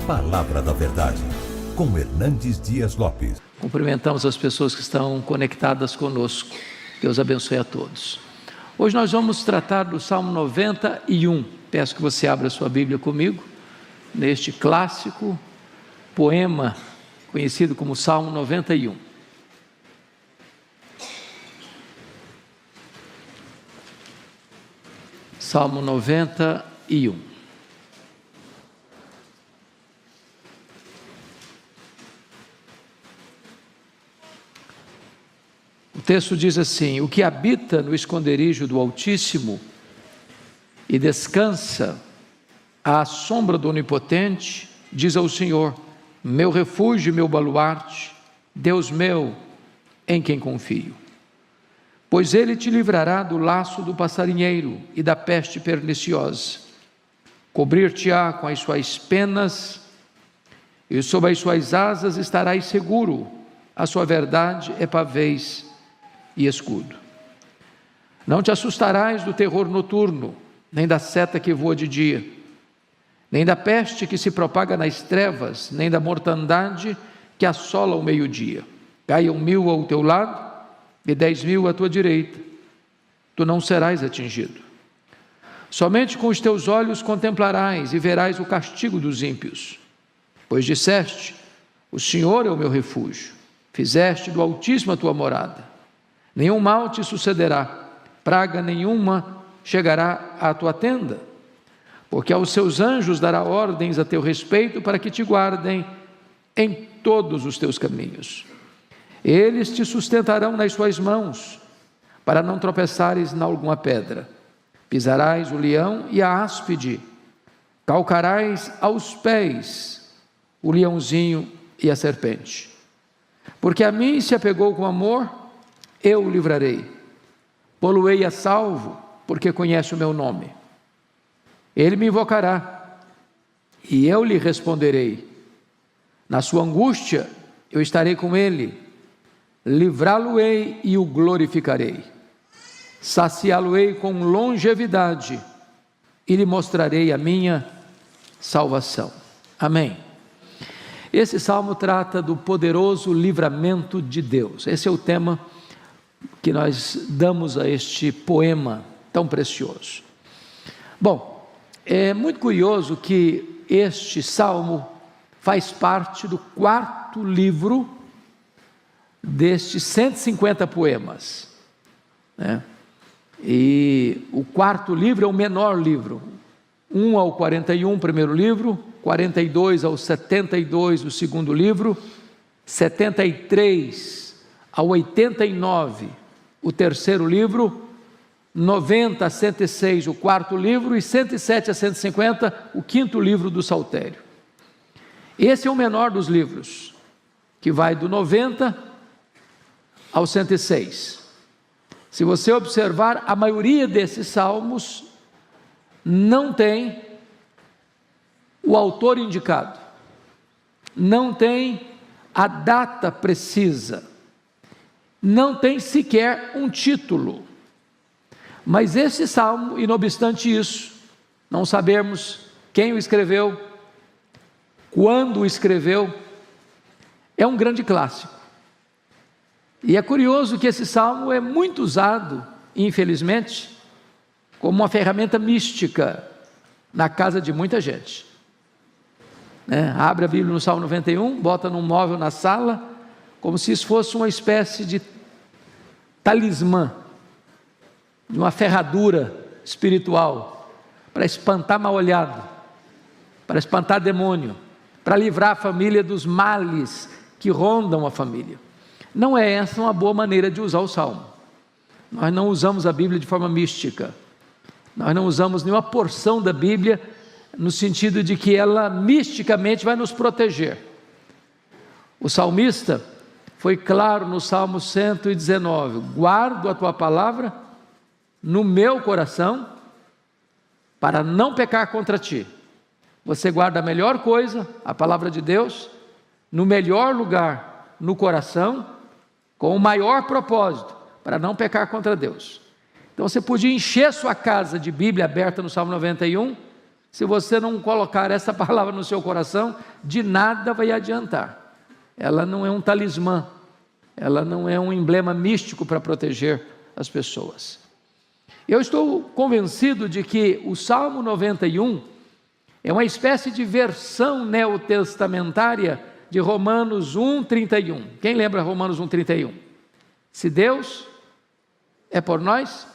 Palavra da Verdade, com Hernandes Dias Lopes. Cumprimentamos as pessoas que estão conectadas conosco. Deus abençoe a todos. Hoje nós vamos tratar do Salmo 91. Peço que você abra sua Bíblia comigo, neste clássico poema conhecido como Salmo 91. Salmo 91. O texto diz assim: o que habita no esconderijo do Altíssimo e descansa à sombra do Onipotente, diz ao Senhor: meu refúgio e meu baluarte, Deus meu, em quem confio. Pois Ele te livrará do laço do passarinheiro e da peste perniciosa. Cobrir-te-á com as suas penas, e sob as suas asas estarás seguro. A sua verdade é pavês e escudo. Não te assustarás do terror noturno, nem da seta que voa de dia, nem da peste que se propaga nas trevas, nem da mortandade que assola o meio-dia. Caiam 1000 ao teu lado e 10.000 à tua direita, tu não serás atingido. Somente com os teus olhos contemplarás e verás o castigo dos ímpios. Pois disseste: o Senhor é o meu refúgio, fizeste do Altíssimo a tua morada. Nenhum mal te sucederá, praga nenhuma chegará à tua tenda, porque aos seus anjos dará ordens a teu respeito para que te guardem em todos os teus caminhos. Eles te sustentarão nas suas mãos, para não tropeçares em alguma pedra. Pisarás o leão e a áspide, calcarás aos pés o leãozinho e a serpente. Porque a mim se apegou com amor, eu o livrarei. Pô-lo-ei a salvo, porque conhece o meu nome. Ele me invocará, e eu lhe responderei. Na sua angústia, eu estarei com ele. Livrá-lo-ei e o glorificarei. Saciá-lo-ei com longevidade, e lhe mostrarei a minha salvação. Amém. Esse salmo trata do poderoso livramento de Deus. Esse é o tema que nós damos a este poema tão precioso. Bom, é muito curioso que este salmo faz parte do 4º livro destes 150 poemas, né? E o 4º livro é o menor livro, 1 ao 41, o primeiro livro, 42 ao 72, o segundo livro, 73 ao 89, o terceiro livro, 90 a 106, o 4º livro, e 107 a 150, o 5º livro do Saltério. Esse é o menor dos livros, que vai do 90 ao 106. Se você observar, a maioria desses salmos não tem o autor indicado, não tem a data precisa, não tem sequer um título. Mas esse salmo, e não obstante isso, não sabemos quem o escreveu, quando o escreveu, é um grande clássico. E é curioso que esse salmo é muito usado, infelizmente, como uma ferramenta mística na casa de muita gente. Abre a Bíblia no Salmo 91, bota num móvel na sala, como se isso fosse uma espécie de talismã, de uma ferradura espiritual, para espantar mal-olhado, para espantar demônio, para livrar a família dos males que rondam a família. Não é essa uma boa maneira de usar o Salmo. Nós não usamos a Bíblia de forma mística, nós não usamos nenhuma porção da Bíblia no sentido de que ela misticamente vai nos proteger. O salmista foi claro no Salmo 119, guardo a tua palavra no meu coração, para não pecar contra ti. Você guarda a melhor coisa, a palavra de Deus, no melhor lugar, no coração, com o maior propósito, para não pecar contra Deus. Então você podia encher sua casa de Bíblia aberta no Salmo 91, Se você não colocar essa palavra no seu coração, de nada vai adiantar. Ela não é um talismã, ela não é um emblema místico para proteger as pessoas. Eu estou convencido de que o Salmo 91 é uma espécie de versão neotestamentária de Romanos 1:31. Quem lembra Romanos 1:31? Se Deus é por nós,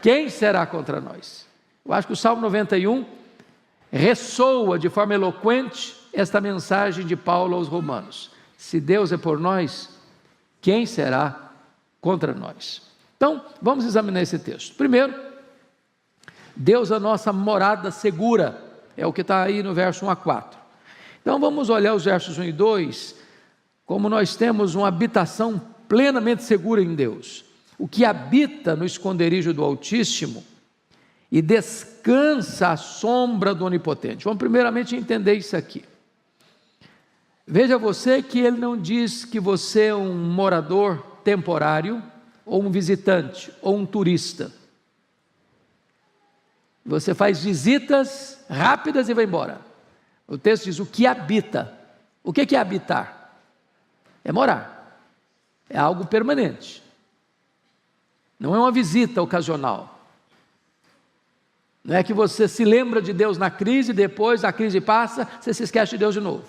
quem será contra nós? Eu acho que o Salmo 91 ressoa de forma eloquente esta mensagem de Paulo aos Romanos. Se Deus é por nós, quem será contra nós? Então, vamos examinar esse texto. Primeiro, Deus é a nossa morada segura, é o que está aí no verso 1 a 4. Então, vamos olhar os versos 1 e 2, como nós temos uma habitação plenamente segura em Deus. O que habita no esconderijo do Altíssimo e descansa à sombra do Onipotente. Vamos primeiramente entender isso aqui. Veja você que ele não diz que você é um morador temporário, ou um visitante, ou um turista. Você faz visitas rápidas e vai embora. O texto diz o que habita. O que é habitar? É morar. É algo permanente. Não é uma visita ocasional. Não é que você se lembra de Deus na crise, depois a crise passa, você se esquece de Deus de novo.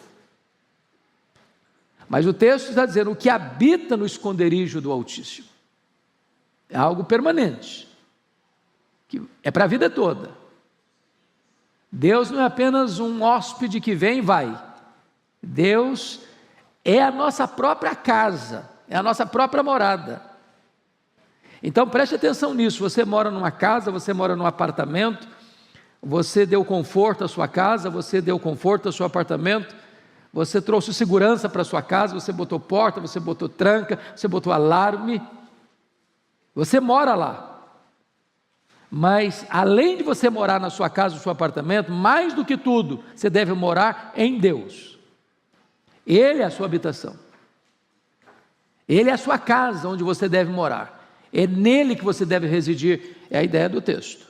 Mas o texto está dizendo o que habita no esconderijo do Altíssimo. É algo permanente, que é para a vida toda. Deus não é apenas um hóspede que vem e vai. Deus é a nossa própria casa, é a nossa própria morada. Então preste atenção nisso, você mora numa casa, você mora num apartamento, você deu conforto à sua casa, você deu conforto ao seu apartamento, você trouxe segurança para a sua casa, você botou porta, você botou tranca, você botou alarme, você mora lá. Mas além de você morar na sua casa, no seu apartamento, mais do que tudo, você deve morar em Deus. Ele é a sua habitação. Ele é a sua casa onde você deve morar. É nele que você deve residir, é a ideia do texto.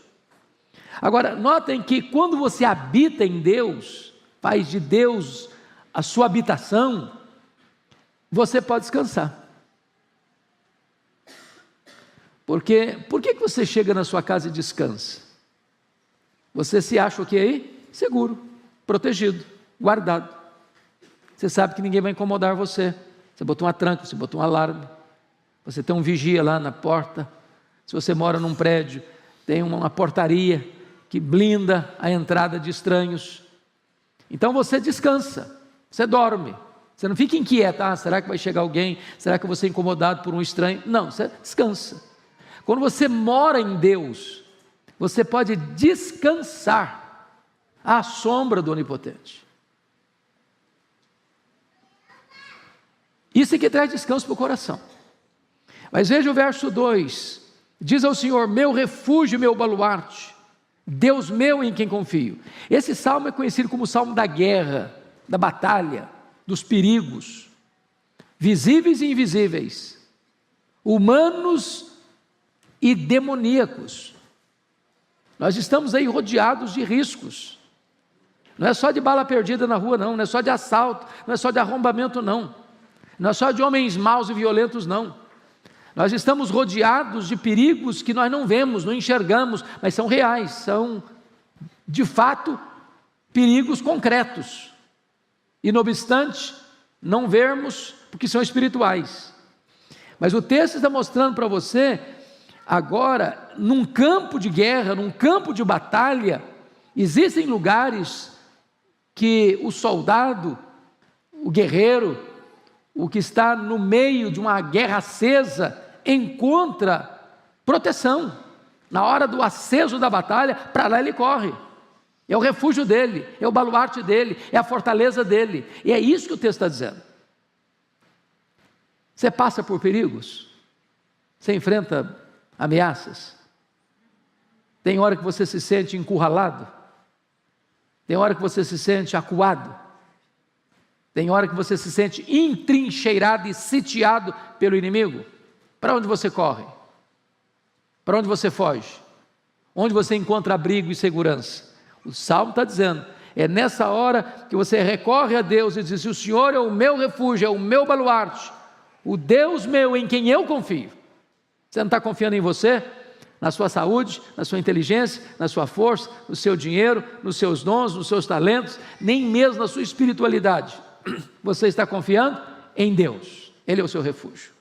Agora, notem que quando você habita em Deus, faz de Deus a sua habitação, você pode descansar. Porque, por que você chega na sua casa e descansa? Você se acha o que aí? Seguro, protegido, guardado. Você sabe que ninguém vai incomodar você. Você botou uma tranca, você botou um alarme. Você tem um vigia lá na porta. Se você mora num prédio, tem uma portaria que blinda a entrada de estranhos. Então você descansa, você dorme. Você não fica inquieto, será que vai chegar alguém? Será que eu vou ser incomodado por um estranho? Não, você descansa. Quando você mora em Deus, você pode descansar à sombra do Onipotente. Isso é que traz descanso para o coração. Mas veja o verso 2, diz ao Senhor, meu refúgio, meu baluarte, Deus meu em quem confio. Esse salmo é conhecido como o salmo da guerra, da batalha, dos perigos, visíveis e invisíveis, humanos e demoníacos. Nós estamos aí rodeados de riscos, não é só de bala perdida na rua não, não é só de assalto, não é só de arrombamento não, não é só de homens maus e violentos não. Nós estamos rodeados de perigos que nós não vemos, não enxergamos, mas são reais, são de fato perigos concretos. E não obstante, não vermos porque são espirituais. Mas o texto está mostrando para você, agora, num campo de guerra, num campo de batalha, existem lugares que o soldado, o guerreiro, o que está no meio de uma guerra acesa, encontra proteção. Na hora do aceso da batalha, para lá ele corre. É o refúgio dele, é o baluarte dele, é a fortaleza dele. E é isso que o texto está dizendo. Você passa por perigos, você enfrenta ameaças. Tem hora que você se sente encurralado, tem hora que você se sente acuado, tem hora que você se sente entrincheirado e sitiado pelo inimigo. Para onde você corre? Para onde você foge? Onde você encontra abrigo e segurança? O Salmo está dizendo, é nessa hora que você recorre a Deus e diz: o Senhor é o meu refúgio, é o meu baluarte, o Deus meu em quem eu confio. Você não está confiando em você? Na sua saúde, na sua inteligência, na sua força, no seu dinheiro, nos seus dons, nos seus talentos, nem mesmo na sua espiritualidade. Você está confiando em Deus, Ele é o seu refúgio.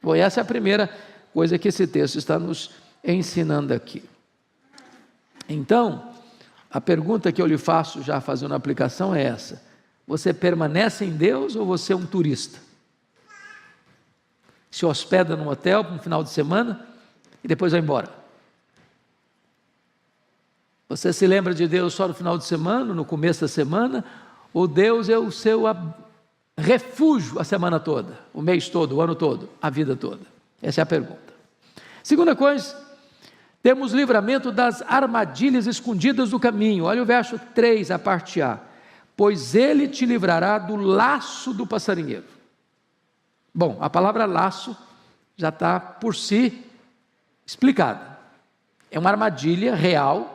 Bom, essa é a primeira coisa que esse texto está nos ensinando aqui. Então, a pergunta que eu lhe faço, já fazendo a aplicação, é essa: você permanece em Deus ou você é um turista? Se hospeda num hotel para um final de semana e depois vai embora. Você se lembra de Deus só no final de semana, no começo da semana, ou Deus é o seu refúgio a semana toda, o mês todo, o ano todo, a vida toda? Essa é a pergunta. Segunda coisa, temos livramento das armadilhas escondidas do caminho. Olha o verso 3, a parte A: pois Ele te livrará do laço do passarinheiro. Bom, a palavra laço já está por si explicada. É uma armadilha real,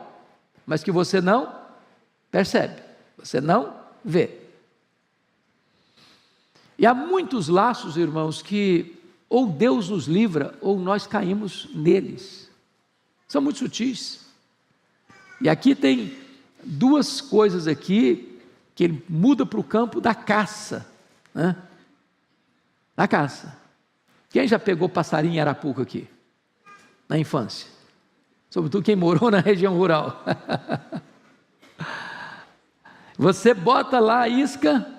mas que você não percebe, você não vê. E há muitos laços, irmãos, que ou Deus nos livra ou nós caímos neles. São muito sutis. E aqui tem duas coisas aqui que ele muda para o campo da caça, né? Da caça. Quem já pegou passarinho em arapuca aqui? Na infância? Sobretudo quem morou na região rural. Você bota lá a isca,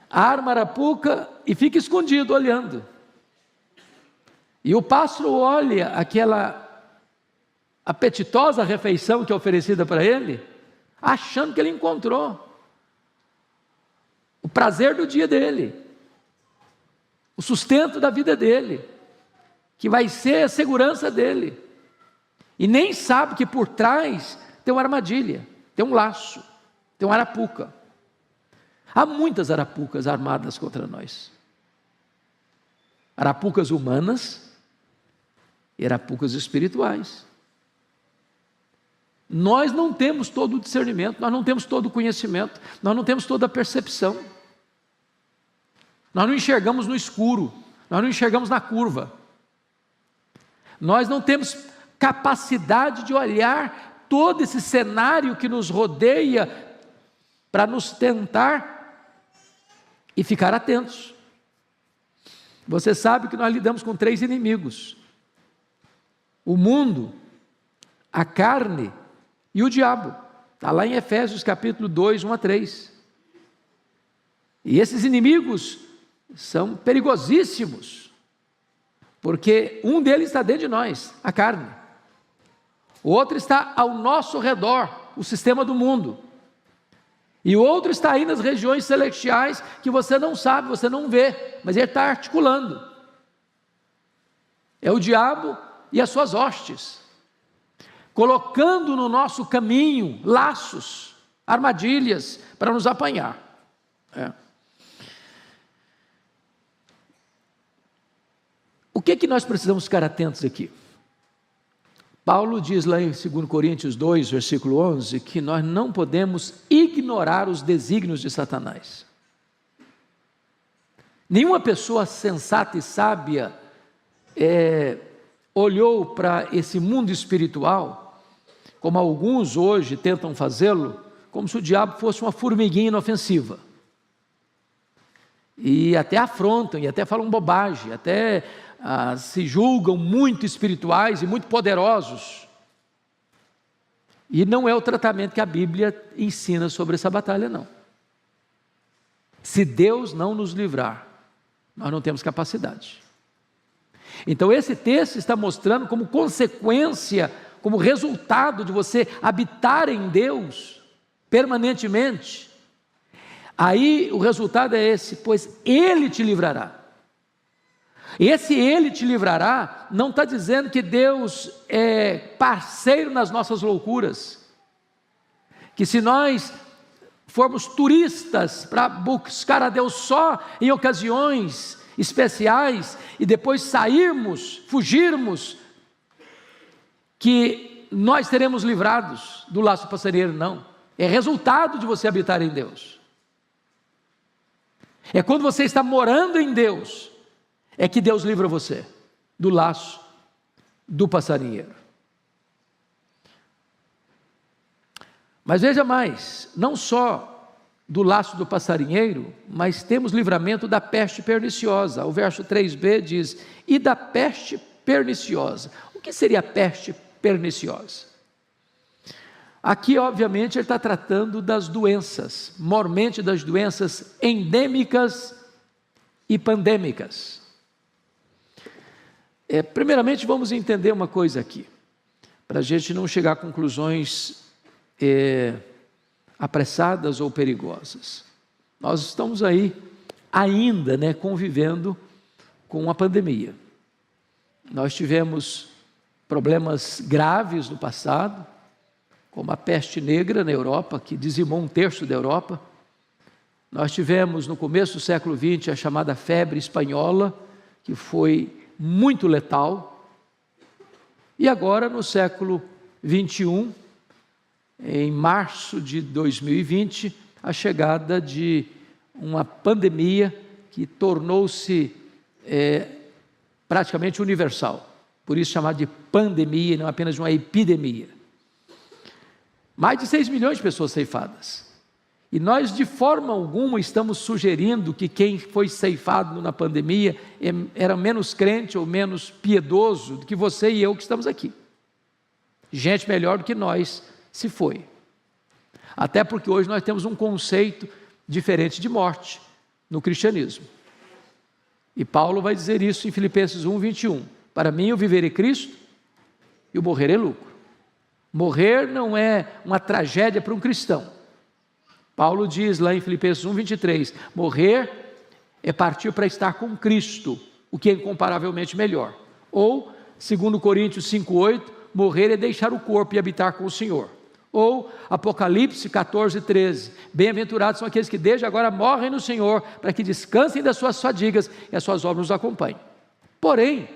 arma a arapuca e fica escondido olhando. E o pássaro olha aquela apetitosa refeição que é oferecida para ele, achando que ele encontrou o prazer do dia dele, o sustento da vida dele, que vai ser a segurança dele. E nem sabe que por trás tem uma armadilha, tem um laço, tem uma arapuca. Há muitas arapucas armadas contra nós. Arapucas humanas e arapucas espirituais. Nós não temos todo o discernimento, nós não temos todo o conhecimento, nós não temos toda a percepção. Nós não enxergamos no escuro, nós não enxergamos na curva. Nós não temos capacidade de olhar todo esse cenário que nos rodeia para nos tentar e ficar atentos. Você sabe que nós lidamos com 3 inimigos: o mundo, a carne e o diabo. Está lá em Efésios capítulo 2, 1 a 3. E esses inimigos são perigosíssimos, porque um deles está dentro de nós, a carne. O outro está ao nosso redor, o sistema do mundo. E o outro está aí nas regiões celestiais, que você não sabe, você não vê, mas ele está articulando. É o diabo e as suas hostes, colocando no nosso caminho laços, armadilhas, para nos apanhar. O que nós precisamos ficar atentos aqui? Paulo diz lá em 2 Coríntios 2, versículo 11, que nós não podemos ignorar os desígnios de Satanás. Nenhuma pessoa sensata e sábia olhou para esse mundo espiritual, como alguns hoje tentam fazê-lo, como se o diabo fosse uma formiguinha inofensiva. E até afrontam, e até falam bobagem, até se julgam muito espirituais e muito poderosos. E não é o tratamento que a Bíblia ensina sobre essa batalha, não. Se Deus não nos livrar, nós não temos capacidade. Então esse texto está mostrando como consequência, como resultado de você habitar em Deus permanentemente. Aí o resultado é esse: pois Ele te livrará. Esse Ele te livrará não está dizendo que Deus é parceiro nas nossas loucuras, que se nós formos turistas para buscar a Deus só em ocasiões especiais e depois sairmos, fugirmos, que nós seremos livrados do laço passarinheiro, não. É resultado de você habitar em Deus. É quando você está morando em Deus, é que Deus livra você do laço do passarinheiro. Mas veja mais, não só do laço do passarinheiro, mas temos livramento da peste perniciosa. O verso 3b diz, e da peste perniciosa. O que seria a peste perniciosa? Aqui, obviamente, ele está tratando das doenças, mormente das doenças endêmicas e pandêmicas. Primeiramente, vamos entender uma coisa aqui, para a gente não chegar a conclusões apressadas ou perigosas. Nós estamos aí ainda, convivendo com a pandemia. Nós tivemos problemas graves no passado, como a peste negra na Europa, que dizimou 1/3 da Europa. Nós tivemos no começo do século XX a chamada febre espanhola, que foi muito letal. E agora no século XXI, em março de 2020, a chegada de uma pandemia que tornou-se praticamente universal, por isso chamada de pandemia, não apenas uma epidemia. Mais de 6 milhões de pessoas ceifadas, e nós de forma alguma estamos sugerindo que quem foi ceifado na pandemia era menos crente ou menos piedoso do que você e eu que estamos aqui. Gente melhor do que nós se foi, até porque hoje nós temos um conceito diferente de morte no cristianismo, e Paulo vai dizer isso em Filipenses 1:21, para mim o viver é Cristo e o morrer é lucro. Morrer não é uma tragédia para um cristão. Paulo diz lá em Filipenses 1:23, morrer é partir para estar com Cristo, o que é incomparavelmente melhor. Ou, segundo Coríntios 5:8, morrer é deixar o corpo e habitar com o Senhor. Ou Apocalipse 14:13, bem-aventurados são aqueles que desde agora morrem no Senhor, para que descansem das suas fadigas e as suas obras nos acompanhem. Porém,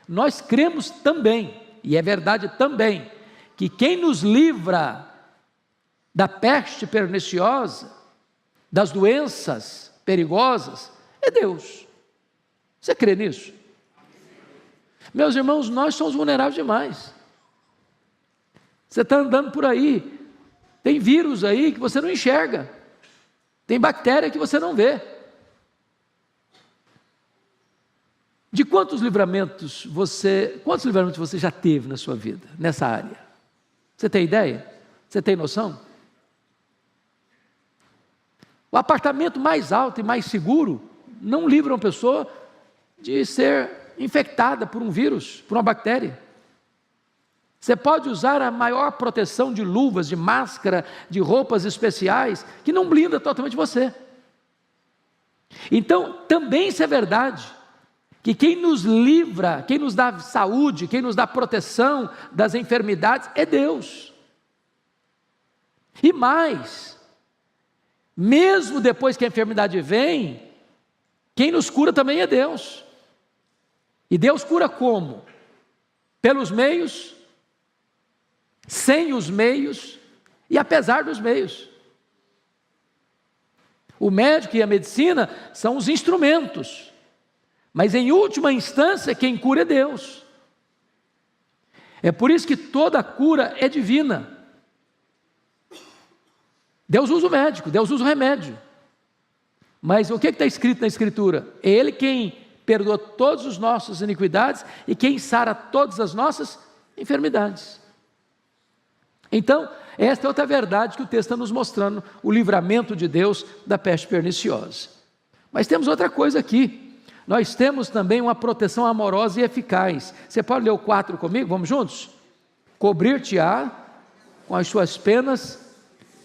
nós cremos também, e é verdade também, que quem nos livra da peste perniciosa, das doenças perigosas, é Deus. Você crê nisso? Meus irmãos, nós somos vulneráveis demais. Você está andando por aí, tem vírus aí que você não enxerga, tem bactéria que você não vê. De quantos livramentos você já teve na sua vida, nessa área? Você tem ideia? Você tem noção? O apartamento mais alto e mais seguro não livra uma pessoa de ser infectada por um vírus, por uma bactéria. Você pode usar a maior proteção de luvas, de máscara, de roupas especiais, que não blinda totalmente você. Então, também isso é verdade, que quem nos livra, quem nos dá saúde, quem nos dá proteção das enfermidades é Deus. E mais, mesmo depois que a enfermidade vem, quem nos cura também é Deus. E Deus cura como? Pelos meios, sem os meios e apesar dos meios. O médico e a medicina são os instrumentos, mas em última instância quem cura é Deus. É por isso que toda cura é divina. Deus usa o médico, Deus usa o remédio, mas o que está escrito na Escritura? É Ele quem perdoa todas as nossas iniquidades e quem sara todas as nossas enfermidades. Então, esta é outra verdade que o texto está nos mostrando, o livramento de Deus da peste perniciosa. Mas temos outra coisa aqui, nós temos também uma proteção amorosa e eficaz. Você pode ler o 4 comigo? Vamos juntos? Cobrir-te-á com as suas penas,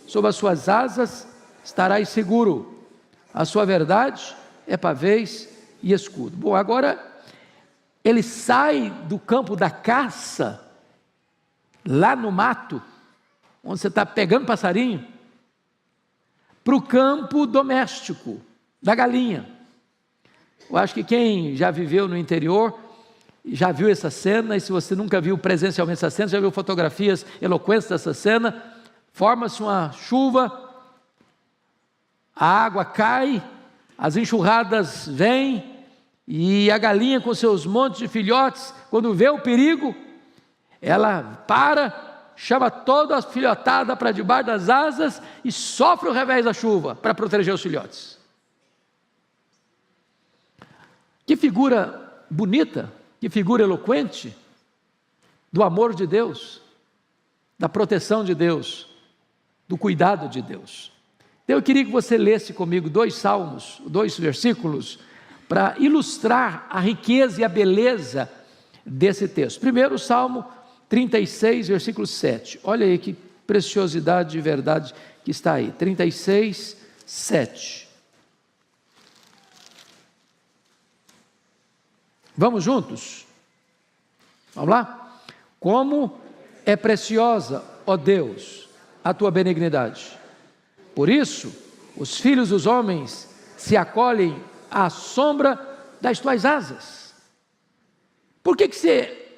sob as suas asas estarás seguro, a sua verdade é pavês e escudo. Bom, agora ele sai do campo da caça, lá no mato, onde você está pegando passarinho, para o campo doméstico, da galinha. Eu acho que quem já viveu no interior já viu essa cena, e se você nunca viu presencialmente essa cena, já viu fotografias eloquentes dessa cena. Forma-se uma chuva, a água cai, as enxurradas vêm, e a galinha com seus montes de filhotes, quando vê o perigo, ela para, chama toda a filhotada para debaixo das asas e sofre o revés da chuva para proteger os filhotes. Que figura bonita, que figura eloquente do amor de Deus, da proteção de Deus, do cuidado de Deus. Então eu queria que você lesse comigo 2 salmos, 2 versículos, para ilustrar a riqueza e a beleza desse texto. Primeiro, o Salmo 36, versículo 7. Olha aí que preciosidade de verdade que está aí. 36, 7. Vamos juntos? Vamos lá? Como é preciosa, ó Deus, a tua benignidade. Por isso, os filhos dos homens se acolhem à sombra das tuas asas. Por que você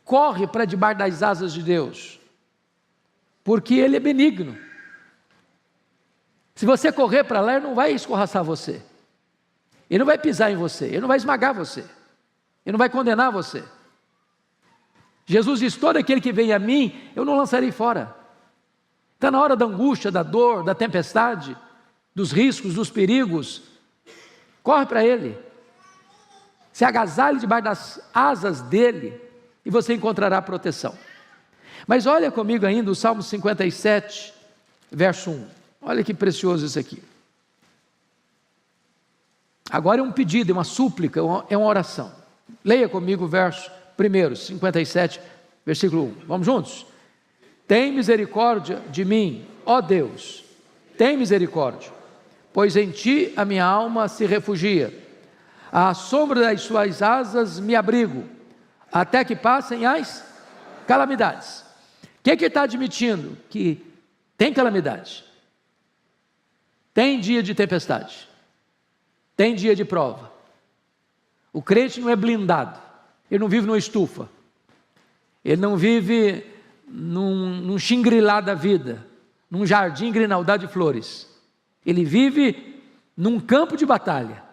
corre para debaixo das asas de Deus? Porque Ele é benigno. Se você correr para lá, Ele não vai escorraçar você. Ele não vai pisar em você. Ele não vai esmagar você. Ele não vai condenar você. Jesus diz: todo aquele que vem a mim, eu não lançarei fora. Está na hora da angústia, da dor, da tempestade, dos riscos, dos perigos. Corre para Ele. Se agasalhe debaixo das asas dEle e você encontrará proteção. Mas olha comigo ainda o Salmo 57, verso 1. Olha que precioso isso aqui. Agora é um pedido, é uma súplica, é uma oração. Leia comigo o verso 1, 57, versículo 1. Vamos juntos? Tem misericórdia de mim, ó Deus, tem misericórdia, pois em Ti a minha alma se refugia. À sombra das Suas asas me abrigo, até que passem as calamidades. O que ele está admitindo? Que tem calamidade, tem dia de tempestade, tem dia de prova. O crente não é blindado, ele não vive numa estufa, ele não vive num xingrilá da vida, num jardim grinaldado de flores. Ele vive num campo de batalha,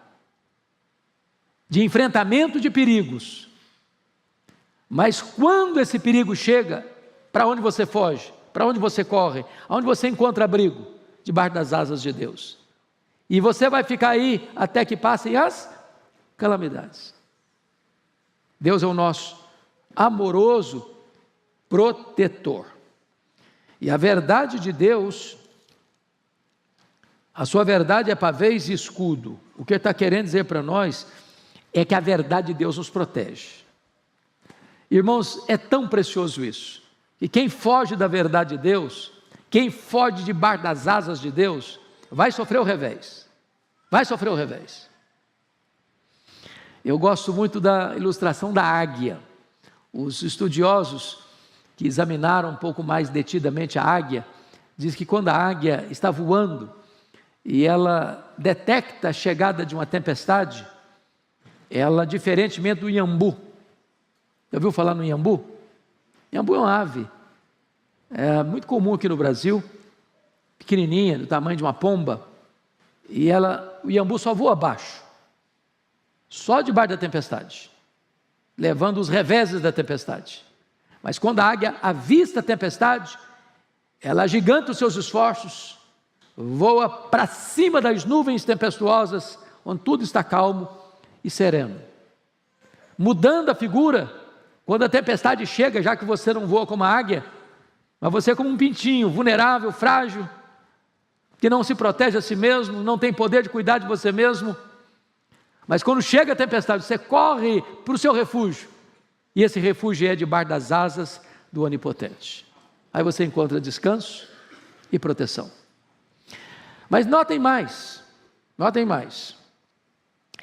de enfrentamento de perigos. Mas quando esse perigo chega, para onde você foge? Para onde você corre? Aonde você encontra abrigo? Debaixo das asas de Deus. E você vai ficar aí até que passem as calamidades. Deus é o nosso amoroso protetor. E a verdade de Deus, a sua verdade é pavês e escudo. O que ele está querendo dizer para nós é que a verdade de Deus nos protege. Irmãos, é tão precioso isso, que quem foge da verdade de Deus, quem foge debaixo das asas de Deus, vai sofrer o revés. Vai sofrer o revés. Eu gosto muito da ilustração da águia. Os estudiosos que examinaram um pouco mais detidamente a águia, diz que quando a águia está voando e ela detecta a chegada de uma tempestade, ela, diferentemente do iambu, já ouviu falar no iambu? Iambu é uma ave, é muito comum aqui no Brasil, pequenininha, do tamanho de uma pomba, e o iambu só voa abaixo, só debaixo da tempestade, levando os reveses da tempestade. Mas quando a águia avista a tempestade, ela agiganta os seus esforços, voa para cima das nuvens tempestuosas, onde tudo está calmo e sereno. Mudando a figura, quando a tempestade chega, já que você não voa como a águia, mas você é como um pintinho, vulnerável, frágil, que não se protege a si mesmo, não tem poder de cuidar de você mesmo. Mas quando chega a tempestade, você corre para o seu refúgio, e esse refúgio é debaixo das asas do Onipotente. Aí você encontra descanso e proteção. Mas notem mais.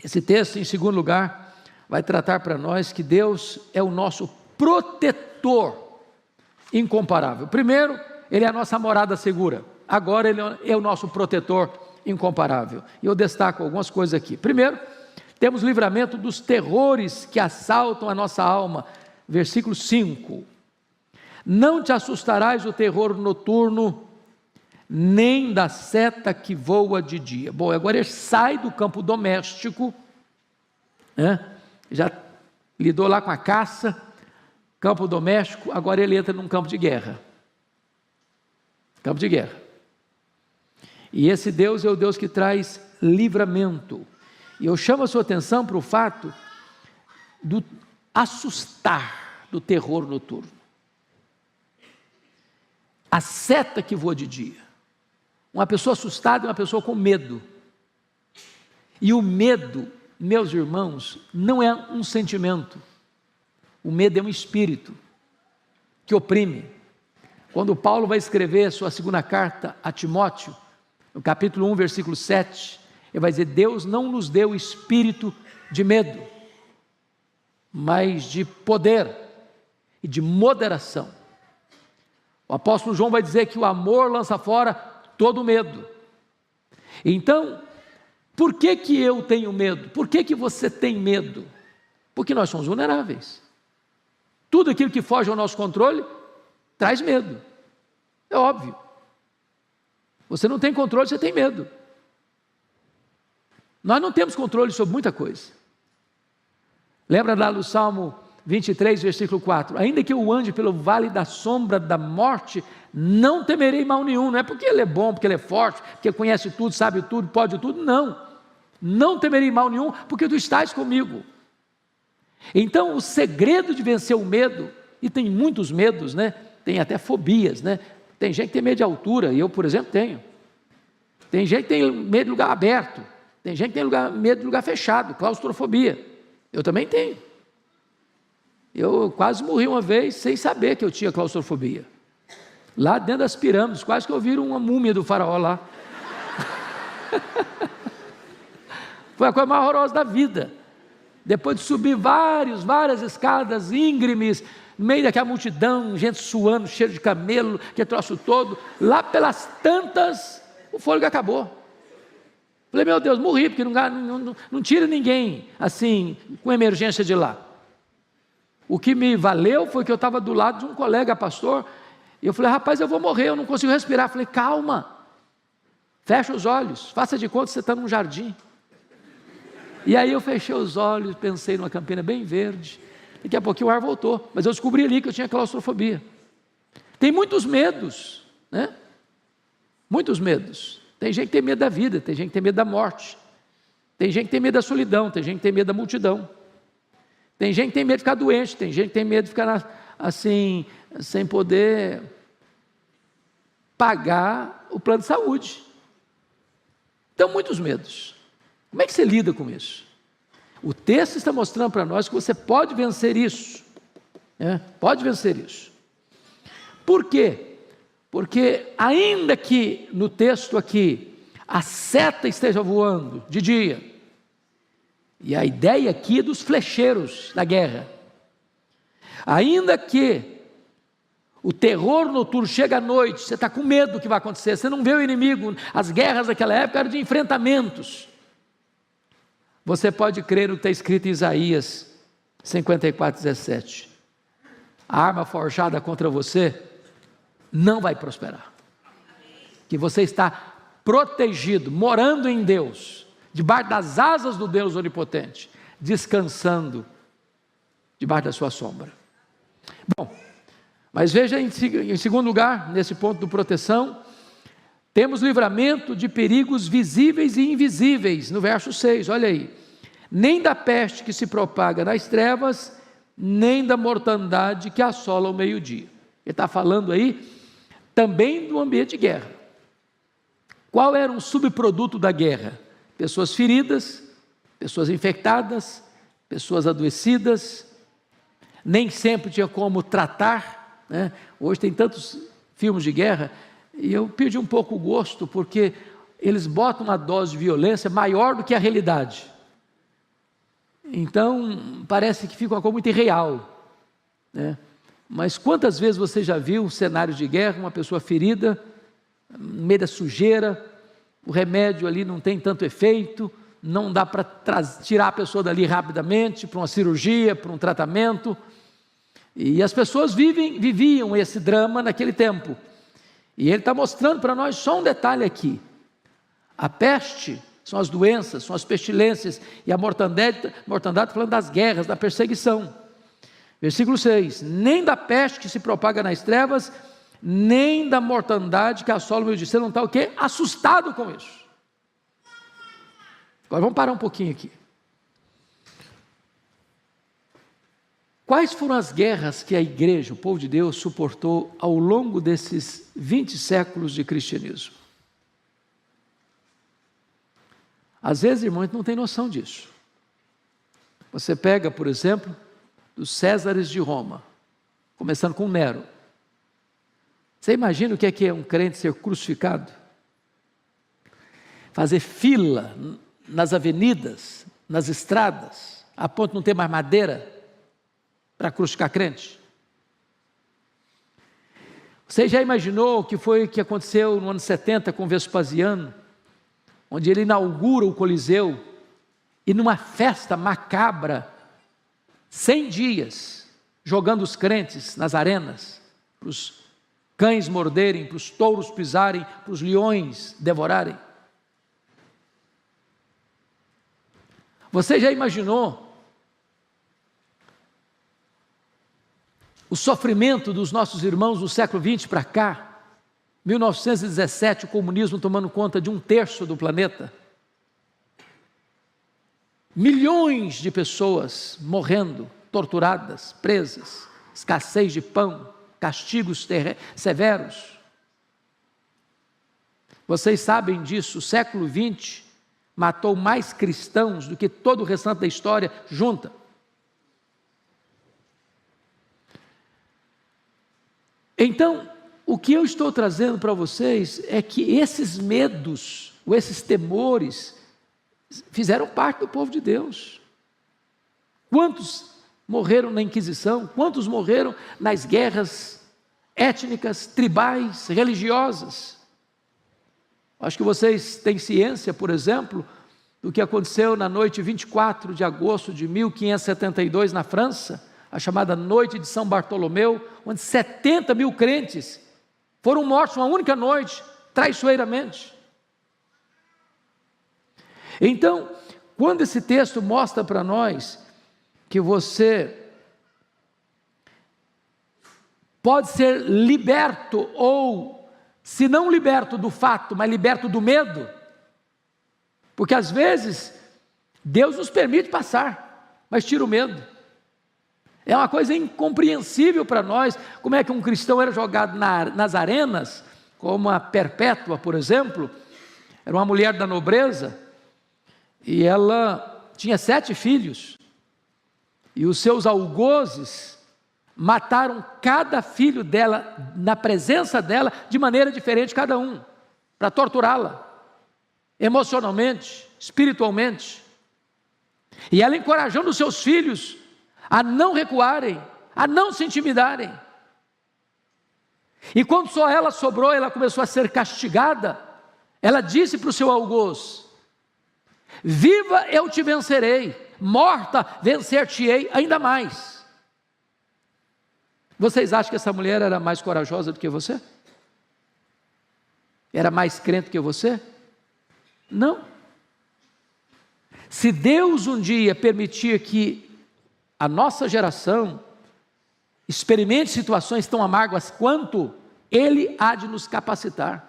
Esse texto, em segundo lugar, vai tratar para nós que Deus é o nosso protetor incomparável. Primeiro, Ele é a nossa morada segura. Agora Ele é o nosso protetor incomparável. E eu destaco algumas coisas aqui. Primeiro, Temos livramento dos terrores que assaltam a nossa alma. Versículo 5. Não te assustarás do terror noturno, nem da seta que voa de dia. Bom, agora ele sai do campo doméstico, né? Já lidou lá com a caça, campo doméstico, agora ele entra num campo de guerra. Campo de guerra. E esse Deus é o Deus que traz livramento. E eu chamo a sua atenção para o fato do assustar do terror noturno. A seta que voa de dia. Uma pessoa assustada é uma pessoa com medo. E o medo, meus irmãos, não é um sentimento. O medo é um espírito que oprime. Quando Paulo vai escrever a sua segunda carta a Timóteo, no capítulo 1, versículo 7, ele vai dizer: Deus não nos deu espírito de medo, mas de poder e de moderação. O apóstolo João vai dizer que o amor lança fora todo medo. Então, por que eu tenho medo? Por que você tem medo? Porque nós somos vulneráveis. Tudo aquilo que foge ao nosso controle traz medo. É óbvio. Você não tem controle, você tem medo. Nós não temos controle sobre muita coisa. Lembra lá do Salmo 23, versículo 4: ainda que eu ande pelo vale da sombra da morte, não temerei mal nenhum. Não é porque ele é bom, porque ele é forte, porque conhece tudo, sabe tudo, pode tudo. Não temerei mal nenhum, porque tu estás comigo. Então o segredo de vencer o medo, e tem muitos medos, né? Tem até fobias, né? Tem gente que tem medo de altura, e eu, por exemplo, tenho. Tem gente que tem medo de lugar aberto, tem gente que tem medo de lugar fechado, claustrofobia. Eu também tenho. Eu quase morri uma vez sem saber que eu tinha claustrofobia. Lá dentro das pirâmides, quase que eu vi uma múmia do faraó lá. Foi a coisa mais horrorosa da vida. Depois de subir várias escadas íngremes, no meio daquela multidão, gente suando, cheiro de camelo, que troço todo, lá pelas tantas, o fôlego acabou. Falei, meu Deus, morri, porque não tira ninguém, assim, com emergência de lá. O que me valeu foi que eu estava do lado de um colega pastor, e eu falei, rapaz, eu vou morrer, eu não consigo respirar. Falei, calma, fecha os olhos, faça de conta que você está num jardim. E aí eu fechei os olhos, pensei numa campina bem verde, daqui a pouquinho o ar voltou, mas eu descobri ali que eu tinha claustrofobia. Tem muitos medos, né? Muitos medos. Tem gente que tem medo da vida, tem gente que tem medo da morte, tem gente que tem medo da solidão, tem gente que tem medo da multidão, tem gente que tem medo de ficar doente, tem gente que tem medo de ficar assim, sem poder pagar o plano de saúde. Então, muitos medos. Como é que você lida com isso? O texto está mostrando para nós que você pode vencer isso, né? Pode vencer isso. Por quê? Porque ainda que no texto aqui a seta esteja voando de dia, e a ideia aqui é dos flecheiros da guerra, ainda que o terror noturno chega à noite, você está com medo do que vai acontecer, você não vê o inimigo, as guerras daquela época eram de enfrentamentos, você pode crer no que está escrito em Isaías 54:17, a arma forjada contra você não vai prosperar, que você está protegido, morando em Deus, debaixo das asas do Deus onipotente, descansando debaixo da sua sombra. Bom, mas veja em segundo lugar, nesse ponto de proteção, temos livramento de perigos visíveis e invisíveis, no verso 6, olha aí, nem da peste que se propaga nas trevas, nem da mortandade que assola o meio-dia. Ele está falando aí também do ambiente de guerra. Qual era um subproduto da guerra? Pessoas feridas, pessoas infectadas, pessoas adoecidas, nem sempre tinha como tratar, né? Hoje tem tantos filmes de guerra, e eu perdi um pouco o gosto, porque eles botam uma dose de violência maior do que a realidade. Então, parece que fica uma coisa muito irreal, né? Mas quantas vezes você já viu um cenário de guerra, uma pessoa ferida, no meio da sujeira, o remédio ali não tem tanto efeito, não dá para tirar a pessoa dali rapidamente, para uma cirurgia, para um tratamento, e as pessoas viviam esse drama naquele tempo, e ele está mostrando para nós só um detalhe aqui: a peste são as doenças, são as pestilências, e a mortandade falando das guerras, da perseguição. Versículo 6, nem da peste que se propaga nas trevas, nem da mortandade que assola o meio dia. Você não está o quê? Assustado com isso. Agora vamos parar um pouquinho aqui. Quais foram as guerras que a igreja, o povo de Deus, suportou ao longo desses 20 séculos de cristianismo? Às vezes, irmãos, não tem noção disso. Você pega, por exemplo, dos Césares de Roma, começando com Nero. Você imagina o que é um crente ser crucificado? Fazer fila nas avenidas, nas estradas, a ponto de não ter mais madeira para crucificar crente? Você já imaginou o que foi que aconteceu no ano 70 com Vespasiano, onde ele inaugura o Coliseu, e numa festa macabra, 100 dias, jogando os crentes nas arenas, para os cães morderem, para os touros pisarem, para os leões devorarem? Você já imaginou o sofrimento dos nossos irmãos do século XX para cá? 1917, o comunismo tomando conta de 1/3 do planeta. Milhões de pessoas morrendo, torturadas, presas, escassez de pão, castigos severos. Vocês sabem disso, o século XX matou mais cristãos do que todo o restante da história junta. Então, o que eu estou trazendo para vocês é que esses medos, ou esses temores, fizeram parte do povo de Deus. Quantos morreram na Inquisição? Quantos morreram nas guerras étnicas, tribais, religiosas? Acho que vocês têm ciência, por exemplo, do que aconteceu na noite 24 de agosto de 1572 na França, a chamada Noite de São Bartolomeu, onde 70 mil crentes foram mortos uma única noite, traiçoeiramente. Então, quando esse texto mostra para nós que você pode ser liberto, ou se não liberto do fato, mas liberto do medo, porque às vezes Deus nos permite passar, mas tira o medo. É uma coisa incompreensível para nós, como é que um cristão era jogado nas arenas, como a Perpétua, por exemplo, era uma mulher da nobreza, e ela tinha 7 filhos, e os seus algozes mataram cada filho dela, na presença dela, de maneira diferente cada um, para torturá-la, emocionalmente, espiritualmente, e ela encorajando os seus filhos a não recuarem, a não se intimidarem. E quando só ela sobrou, ela começou a ser castigada. Ela disse para o seu algoz: viva eu te vencerei, morta vencer-te-ei ainda mais. Vocês acham que essa mulher era mais corajosa do que você? Era mais crente que você? Não. Se Deus um dia permitir que a nossa geração experimente situações tão amargas quanto, Ele há de nos capacitar.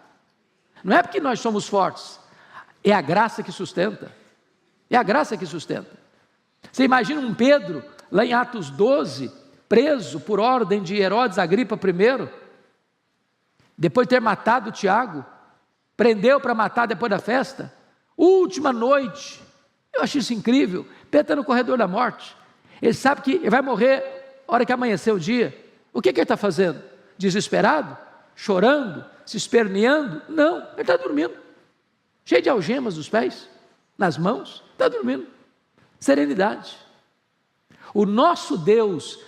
Não é porque nós somos fortes, é a graça que sustenta. É a graça que sustenta. Você imagina um Pedro, lá em Atos 12, preso por ordem de Herodes Agripa I, depois de ter matado Tiago, prendeu para matar depois da festa, última noite. Eu acho isso incrível. Pedro está no corredor da morte. Ele sabe que ele vai morrer na hora que amanhecer o dia. O que ele está fazendo? Desesperado? Chorando? Se esperneando? Não, ele está dormindo. Cheio de algemas nos pés, nas mãos, está dormindo. Serenidade. O nosso Deus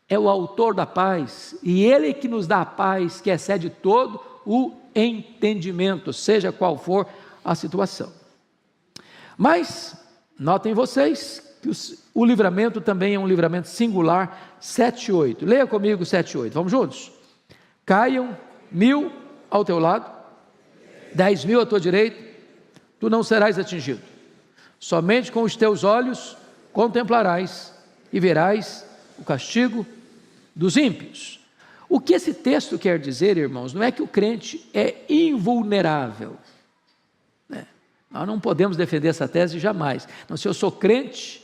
é o autor da paz, e Ele que nos dá a paz que excede todo o entendimento, seja qual for a situação. Mas, notem vocês, que o livramento também é um livramento singular, 7:8. Leia comigo 7:8, vamos juntos? Caiam 1000 ao teu lado, 10.000 à tua direita, tu não serás atingido. Somente com os teus olhos contemplarás e verás o castigo dos ímpios. O que esse texto quer dizer, irmãos, não é que o crente é invulnerável. Nós não podemos defender essa tese jamais. Não, se eu sou crente,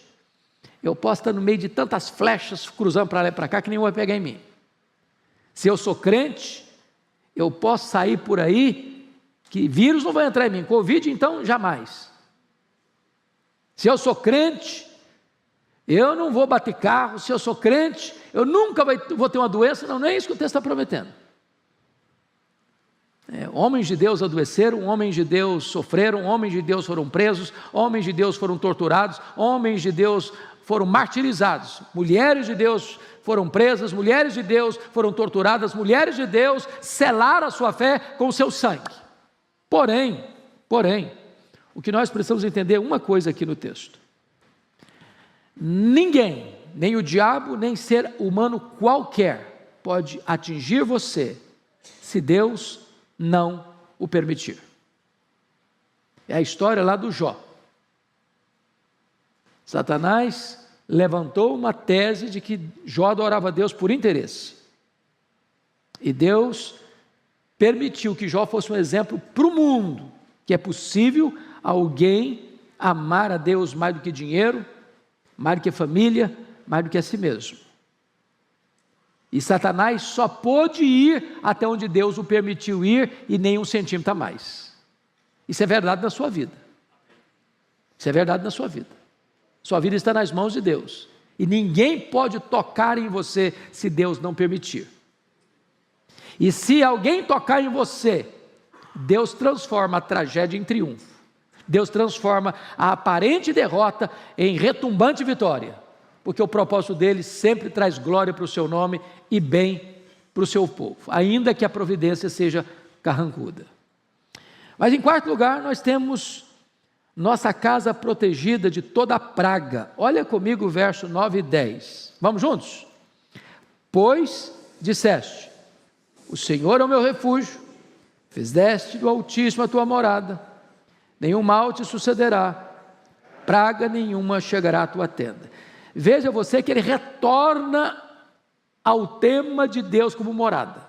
eu posso estar no meio de tantas flechas cruzando para lá e para cá que nenhum vai pegar em mim. Se eu sou crente, eu posso sair por aí que vírus não vai entrar em mim. Covid, então, jamais. Se eu sou crente, eu não vou bater carro. Se eu sou crente, eu nunca vou ter uma doença. Não é isso que o texto está prometendo. Homens de Deus adoeceram, homens de Deus sofreram, homens de Deus foram presos, homens de Deus foram torturados, homens de Deus foram martirizados, mulheres de Deus foram presas, mulheres de Deus foram torturadas, mulheres de Deus selaram a sua fé com o seu sangue. Porém, o que nós precisamos entender é uma coisa aqui no texto: ninguém, nem o diabo, nem ser humano qualquer, pode atingir você, se Deus não o permitir. É a história lá do Jó. Satanás levantou uma tese de que Jó adorava a Deus por interesse. E Deus permitiu que Jó fosse um exemplo para o mundo, que é possível alguém amar a Deus mais do que dinheiro, mais do que família, mais do que a si mesmo. E Satanás só pôde ir até onde Deus o permitiu ir e nem 1 centímetro a mais. Isso é verdade na sua vida. Isso é verdade na sua vida. Sua vida está nas mãos de Deus. E ninguém pode tocar em você se Deus não permitir. E se alguém tocar em você, Deus transforma a tragédia em triunfo. Deus transforma a aparente derrota em retumbante vitória. Porque o propósito dele sempre traz glória para o seu nome e bem para o seu povo, ainda que a providência seja carrancuda. Mas em quarto lugar, nós temos nossa casa protegida de toda praga. Olha comigo o verso 9 e 10. Vamos juntos? Pois disseste: o Senhor é o meu refúgio, fizeste do Altíssimo a tua morada, nenhum mal te sucederá, praga nenhuma chegará à tua tenda. Veja você que ele retorna ao tema de Deus como morada.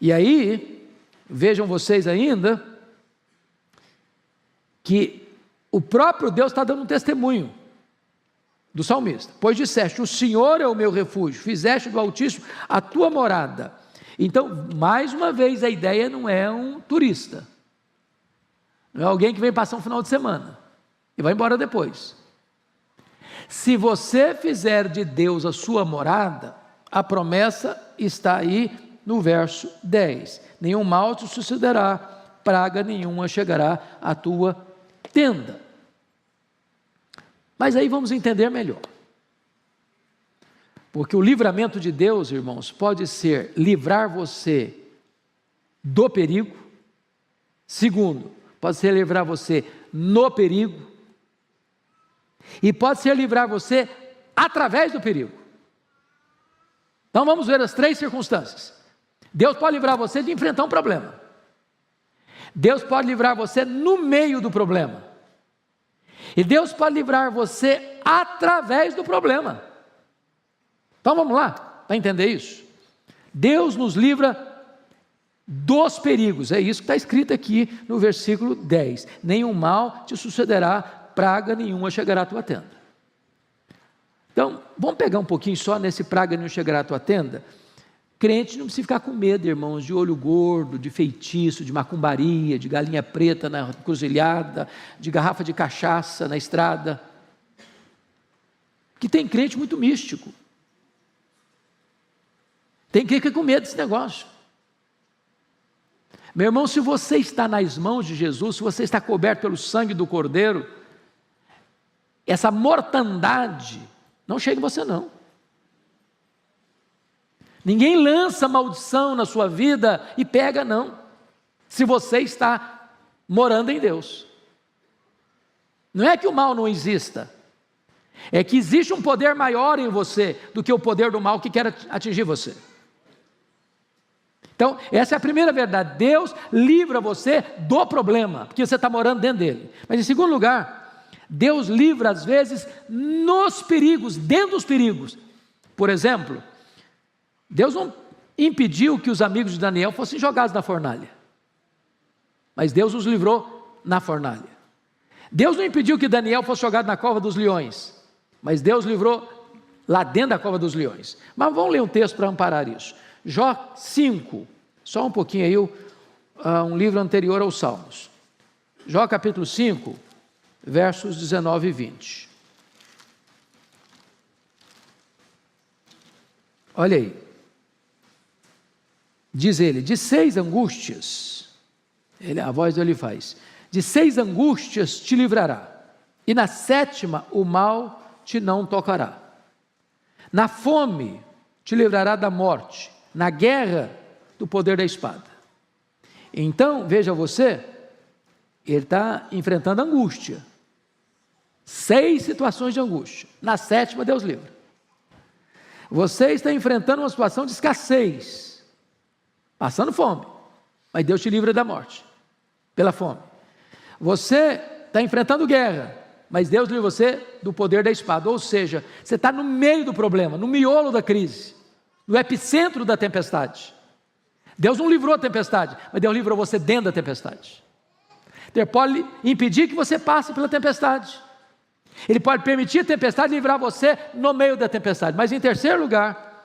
E aí, vejam vocês ainda, que o próprio Deus está dando um testemunho do salmista. Pois disseste: o Senhor é o meu refúgio, fizeste do Altíssimo a tua morada. Então, mais uma vez, a ideia não é um turista, não é alguém que vem passar um final de semana e vai embora depois. Se você fizer de Deus a sua morada, a promessa está aí no verso 10: nenhum mal te sucederá, praga nenhuma chegará à tua tenda. Mas aí vamos entender melhor, porque o livramento de Deus, irmãos, pode ser livrar você do perigo. Segundo, pode ser livrar você no perigo. E pode ser livrar você através do perigo. Então vamos ver as três circunstâncias. Deus pode livrar você de enfrentar um problema. Deus pode livrar você no meio do problema. E Deus pode livrar você através do problema. Então vamos lá, para entender isso. Deus nos livra dos perigos. É isso que está escrito aqui no versículo 10. Nenhum mal te sucederá, praga nenhuma chegará à tua tenda. Então, vamos pegar um pouquinho só nesse praga nenhuma chegará à tua tenda. Crente não precisa ficar com medo, irmãos, de olho gordo, de feitiço, de macumbaria, de galinha preta na encruzilhada, de garrafa de cachaça na estrada. Que tem crente muito místico. Tem crente que fica com medo desse negócio. Meu irmão, se você está nas mãos de Jesus, se você está coberto pelo sangue do Cordeiro, essa mortandade não chega em você não. Ninguém lança maldição na sua vida e pega não, se você está morando em Deus. Não é que o mal não exista, é que existe um poder maior em você do que o poder do mal que quer atingir você. Então, essa é a primeira verdade. Deus livra você do problema, porque você está morando dentro dele. Mas em segundo lugar, Deus livra às vezes nos perigos, dentro dos perigos. Por exemplo, Deus não impediu que os amigos de Daniel fossem jogados na fornalha, mas Deus os livrou na fornalha. Deus não impediu que Daniel fosse jogado na cova dos leões, mas Deus livrou lá dentro da cova dos leões. Mas vamos ler um texto para amparar isso. Jó 5, só um pouquinho aí, um livro anterior aos Salmos. Jó capítulo 5, versos 19 e 20. Olha aí. Diz ele, de 6 angústias, a voz dele faz, de 6 angústias te livrará, e na 7ª o mal te não tocará. Na fome te livrará da morte, na guerra do poder da espada. Então, veja você, ele está enfrentando angústia. 6 situações de angústia, na 7ª Deus livra. Você está enfrentando uma situação de escassez, passando fome, mas Deus te livra da morte, pela fome. Você está enfrentando guerra, mas Deus livra você do poder da espada, ou seja, você está no meio do problema, no miolo da crise, no epicentro da tempestade. Deus não livrou a tempestade, mas Deus livrou você dentro da tempestade. Ele pode impedir que você passe pela tempestade, Ele pode permitir a tempestade e livrar você no meio da tempestade. Mas em terceiro lugar,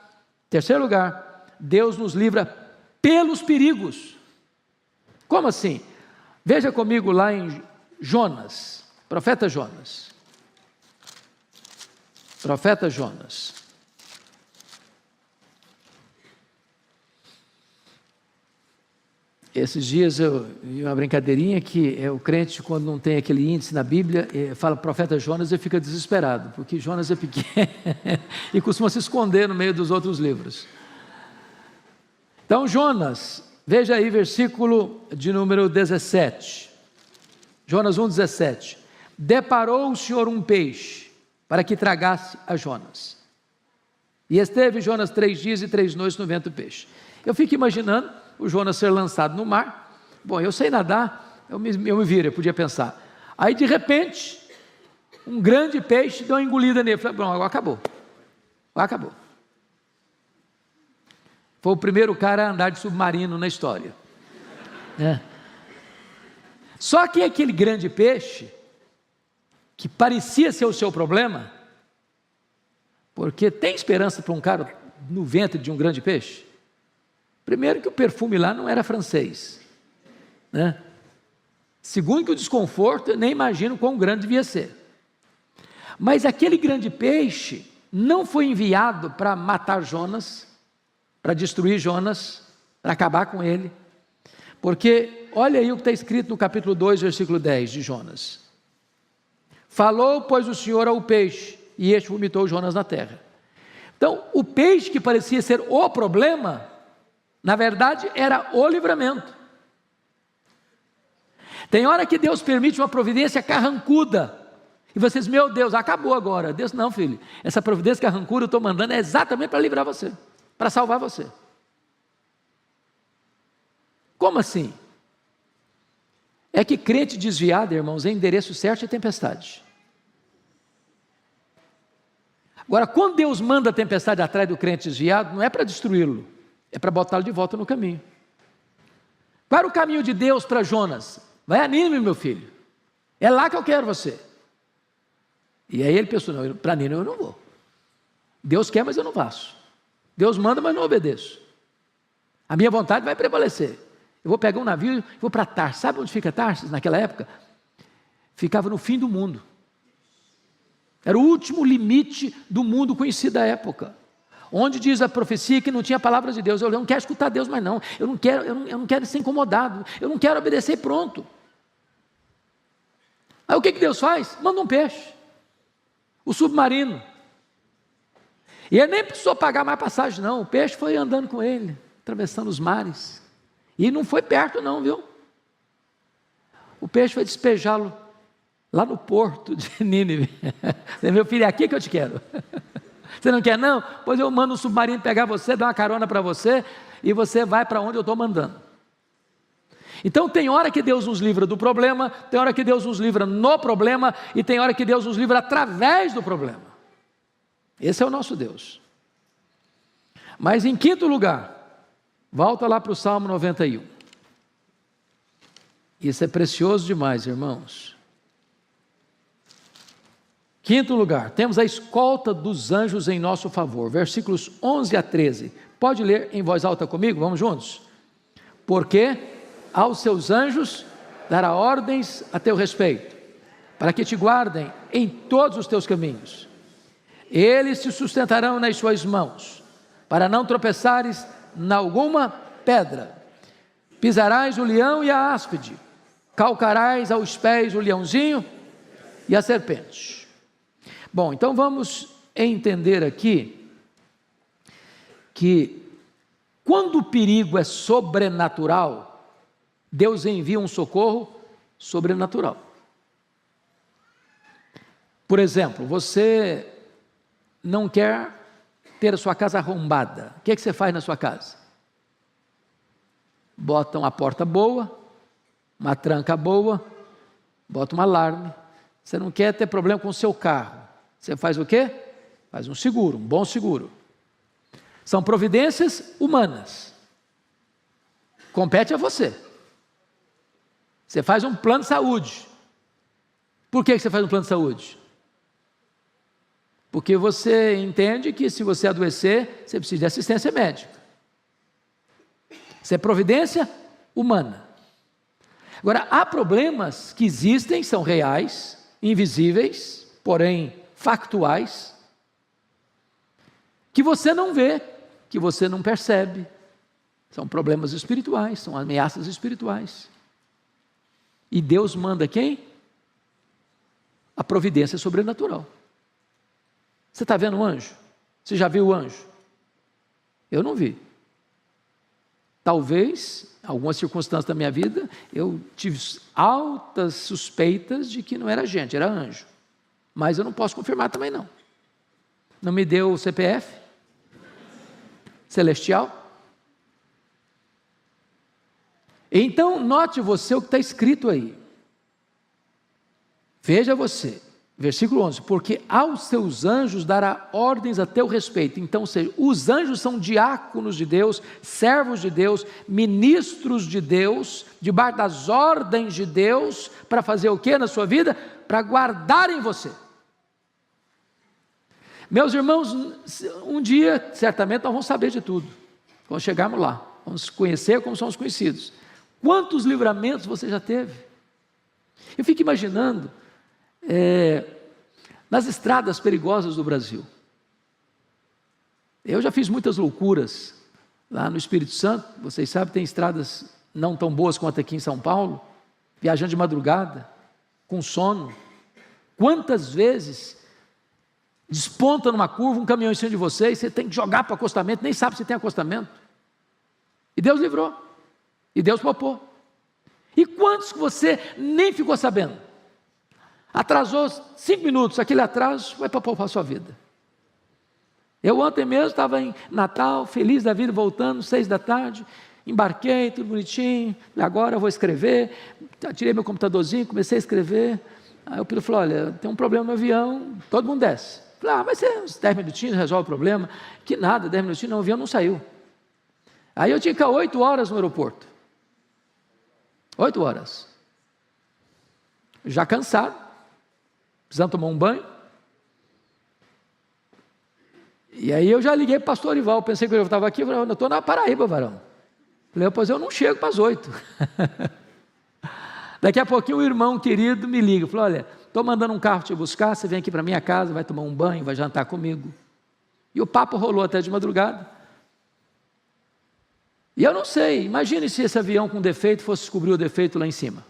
Deus nos livra pelos perigos. Como assim? Veja comigo lá em Jonas, profeta Jonas. Profeta Jonas. Esses dias eu vi uma brincadeirinha que o crente, quando não tem aquele índice na Bíblia, fala profeta Jonas e fica desesperado, porque Jonas é pequeno e costuma se esconder no meio dos outros livros. Então Jonas, veja aí versículo de número 17, Jonas 1,17. Deparou o Senhor um peixe para que tragasse a Jonas, e esteve Jonas 3 dias e 3 noites no ventre do peixe. Eu fico imaginando o Jonas ser lançado no mar. Bom, eu sei nadar, eu me viro, eu podia pensar. Aí de repente, um grande peixe deu uma engolida nele. Falei, bom, agora acabou. Foi o primeiro cara a andar de submarino na história. Só que aquele grande peixe, que parecia ser o seu problema, porque tem esperança para um cara no ventre de um grande peixe? Primeiro que o perfume lá não era francês, né? Segundo que o desconforto, eu nem imagino quão grande devia ser. Mas aquele grande peixe não foi enviado para matar Jonas, para destruir Jonas, para acabar com ele, porque olha aí o que está escrito no capítulo 2, versículo 10 de Jonas. Falou, pois, o Senhor ao peixe, e este vomitou Jonas na terra. Então, o peixe que parecia ser o problema, na verdade era o livramento. Tem hora que Deus permite uma providência carrancuda, e vocês, meu Deus, acabou agora. Deus, não, filho, essa providência carrancuda eu estou mandando é exatamente para livrar você, para salvar você. Como assim? É que crente desviado, irmãos, é endereço certo de tempestade. Agora, quando Deus manda a tempestade atrás do crente desviado, não é para destruí-lo, é para botá-lo de volta no caminho. Qual era o caminho de Deus para Jonas? Vai a Nínive, meu filho, é lá que eu quero você. E aí ele pensou, não, para Nínive eu não vou. Deus quer, mas eu não faço. Deus manda, mas não obedeço. A minha vontade vai prevalecer. Eu vou pegar um navio e vou para Tarsis. Sabe onde fica Tarsis naquela época? Ficava no fim do mundo. Era o último limite do mundo conhecido da época. Onde diz a profecia que não tinha a palavra de Deus. Eu não quero escutar Deus, mas não. Eu não quero ser incomodado. Eu não quero obedecer, pronto. Aí o que Deus faz? Manda um peixe. O submarino. E ele nem precisou pagar mais passagem, não. O peixe foi andando com ele, atravessando os mares. E não foi perto não, viu? O peixe foi despejá-lo lá no porto de Nínive. Meu filho, é aqui que eu te quero. Você não quer não? Pois eu mando um submarino pegar você, dar uma carona para você, e você vai para onde eu estou mandando. Então tem hora que Deus nos livra do problema, tem hora que Deus nos livra no problema, e tem hora que Deus nos livra através do problema. Esse é o nosso Deus. Mas em quinto lugar, volta lá para o Salmo 91. Isso é precioso demais, irmãos. Quinto lugar, temos a escolta dos anjos em nosso favor, versículos 11 a 13. Pode ler em voz alta comigo? Vamos juntos? Porque aos seus anjos dará ordens a teu respeito, para que te guardem em todos os teus caminhos. Eles te sustentarão nas suas mãos, para não tropeçares em alguma pedra. Pisarás o leão e a áspide, calcarás aos pés o leãozinho e a serpente. Bom, então vamos entender aqui que quando o perigo é sobrenatural, Deus envia um socorro sobrenatural. Por exemplo, você não quer ter a sua casa arrombada. O que é que você faz na sua casa? Bota uma porta boa, uma tranca boa, bota um alarme. Você não quer ter problema com o seu carro. Você faz o quê? Faz um seguro, um bom seguro. São providências humanas. Compete a você. Você faz um plano de saúde. Por que você faz um plano de saúde? Porque você entende que se você adoecer, você precisa de assistência médica. Isso é providência humana. Agora, há problemas que existem, são reais, invisíveis, porém factuais, que você não vê, que você não percebe. São problemas espirituais, são ameaças espirituais. E Deus manda quem? A providência sobrenatural. Você está vendo um anjo? Você já viu o anjo? Eu não vi. Talvez, em algumas circunstâncias da minha vida, eu tive altas suspeitas de que não era gente, era anjo. Mas eu não posso confirmar também não. Não me deu o CPF celestial. Então, note você o que está escrito aí. Veja você, versículo 11, porque aos seus anjos dará ordens a teu respeito. Então, ou seja, os anjos são diáconos de Deus, servos de Deus, ministros de Deus, debaixo das ordens de Deus, para fazer o que na sua vida? Para guardarem você. Meus irmãos, um dia, certamente, nós vamos saber de tudo. Quando chegarmos lá, vamos conhecer como somos conhecidos. Quantos livramentos você já teve? Eu fico imaginando, nas estradas perigosas do Brasil. Eu já fiz muitas loucuras lá no Espírito Santo, vocês sabem, tem estradas não tão boas quanto aqui em São Paulo, viajando de madrugada, com sono. Quantas vezes desponta numa curva um caminhão em cima de você e você tem que jogar para o acostamento, nem sabe se tem acostamento. E Deus livrou, e Deus poupou. E quantos que você nem ficou sabendo? Atrasou 5 minutos, aquele atraso vai para poupar a sua vida. Eu ontem mesmo estava em Natal, feliz da vida, voltando, 6 da tarde, embarquei, tudo bonitinho, agora eu vou escrever, tirei meu computadorzinho, comecei a escrever, aí o piloto falou, olha, tem um problema no avião, todo mundo desce. Falei, vai ser uns 10 minutinhos, resolve o problema. Que nada, 10 minutinhos, não, o avião não saiu. Aí eu tinha que ficar 8 horas no aeroporto. 8 horas. Já cansado, precisando tomar um banho. E aí eu já liguei para o pastor Orival, pensei que eu estava aqui, eu falei, eu estou na Paraíba, varão. Falei, pois eu não chego para as 8. Daqui a pouquinho o irmão querido me liga, falou, olha, estou mandando um carro te buscar, você vem aqui para minha casa, vai tomar um banho, vai jantar comigo. E o papo rolou até de madrugada. E eu não sei, imagine se esse avião com defeito fosse descobrir o defeito lá em cima.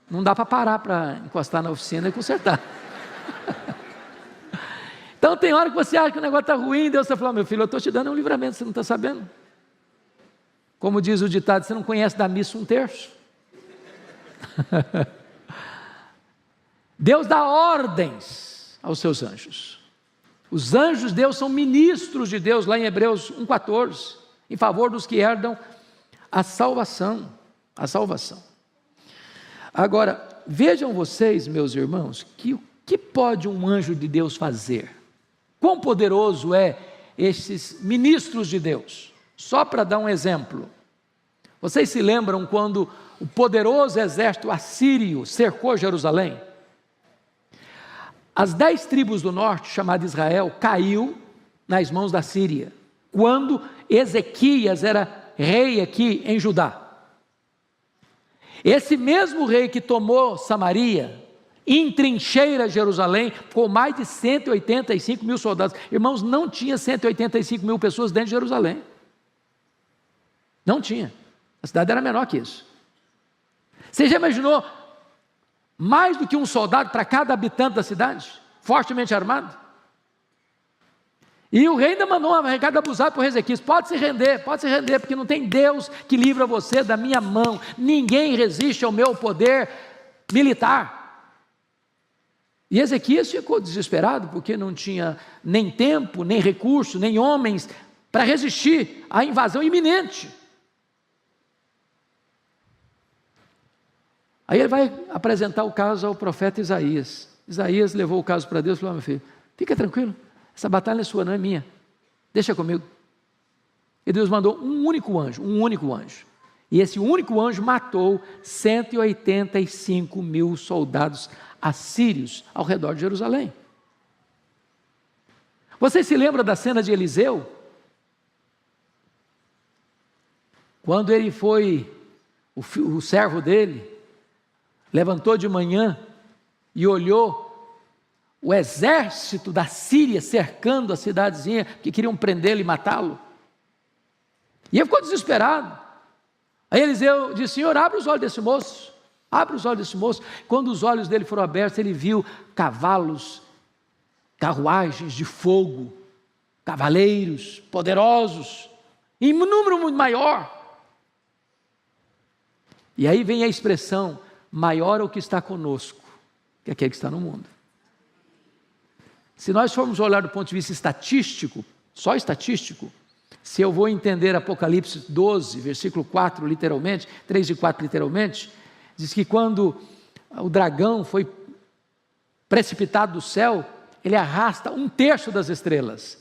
Não dá para parar para encostar na oficina e consertar. Então tem hora que você acha que o negócio está ruim, Deus está falando, meu filho, eu estou te dando um livramento, você não está sabendo? Como diz o ditado, você não conhece da missa 1/3? Deus dá ordens aos seus anjos. Os anjos de Deus são ministros de Deus, lá em Hebreus 1,14, em favor dos que herdam a salvação. A salvação. Agora, vejam vocês, meus irmãos, que o que pode um anjo de Deus fazer? Quão poderoso é esses ministros de Deus? Só para dar um exemplo. Vocês se lembram quando o poderoso exército assírio cercou Jerusalém? As 10 tribos do norte, chamada Israel, caiu nas mãos da Síria, quando Ezequias era rei aqui em Judá. Esse mesmo rei que tomou Samaria, entrincheira Jerusalém, com mais de 185 mil soldados. Irmãos, não tinha 185 mil pessoas dentro de Jerusalém. Não tinha. A cidade era menor que isso. Você já imaginou mais do que um soldado para cada habitante da cidade? Fortemente armado? E o rei ainda mandou um recado abusado para o Ezequias: pode se render, porque não tem Deus que livra você da minha mão. Ninguém resiste ao meu poder militar. E Ezequias ficou desesperado, porque não tinha nem tempo, nem recurso, nem homens para resistir à invasão iminente. Aí ele vai apresentar o caso ao profeta Isaías. Isaías levou o caso para Deus e falou: meu filho, fica tranquilo, essa batalha é sua, não é minha, deixa comigo. E Deus mandou um único anjo, e esse único anjo matou 185 mil soldados assírios ao redor de Jerusalém. Você se lembra da cena de Eliseu? Quando ele foi, o servo dele, levantou de manhã e olhou o exército da Síria cercando a cidadezinha, que queriam prendê-lo e matá-lo. E ele ficou desesperado. Aí Eliseu disse: Senhor, abre os olhos desse moço. Abre os olhos desse moço. Quando os olhos dele foram abertos, ele viu cavalos, carruagens de fogo, cavaleiros poderosos, em um número muito maior. E aí vem a expressão: maior é o que está conosco que aquele que está no mundo. Se nós formos olhar do ponto de vista estatístico, só estatístico, se eu vou entender Apocalipse 12, versículo 4 literalmente, 3 e 4 literalmente, diz que quando o dragão foi precipitado do céu, ele arrasta 1/3 das estrelas.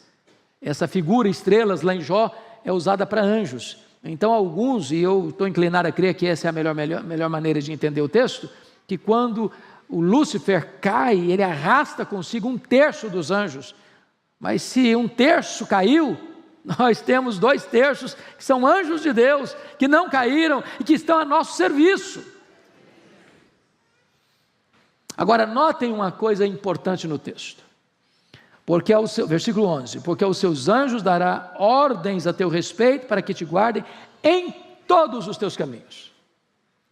Essa figura estrelas lá em Jó é usada para anjos. Então alguns, e eu estou inclinado a crer que essa é a melhor maneira de entender o texto, que quando o Lúcifer cai, ele arrasta consigo 1/3 dos anjos. Mas se 1/3 caiu, nós temos 2/3 que são anjos de Deus, que não caíram e que estão a nosso serviço. Agora notem uma coisa importante no texto, porque versículo 11, porque aos seus anjos dará ordens a teu respeito, para que te guardem em todos os teus caminhos.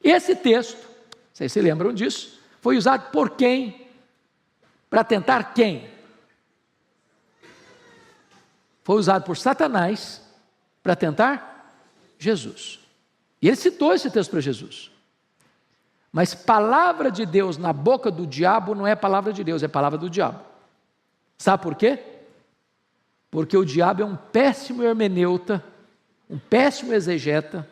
Esse texto, vocês se lembram disso, foi usado por quem? Para tentar quem? Foi usado por Satanás para tentar Jesus. E ele citou esse texto para Jesus. Mas palavra de Deus na boca do diabo não é palavra de Deus, é palavra do diabo. Sabe por quê? Porque o diabo é um péssimo hermeneuta, um péssimo exegeta,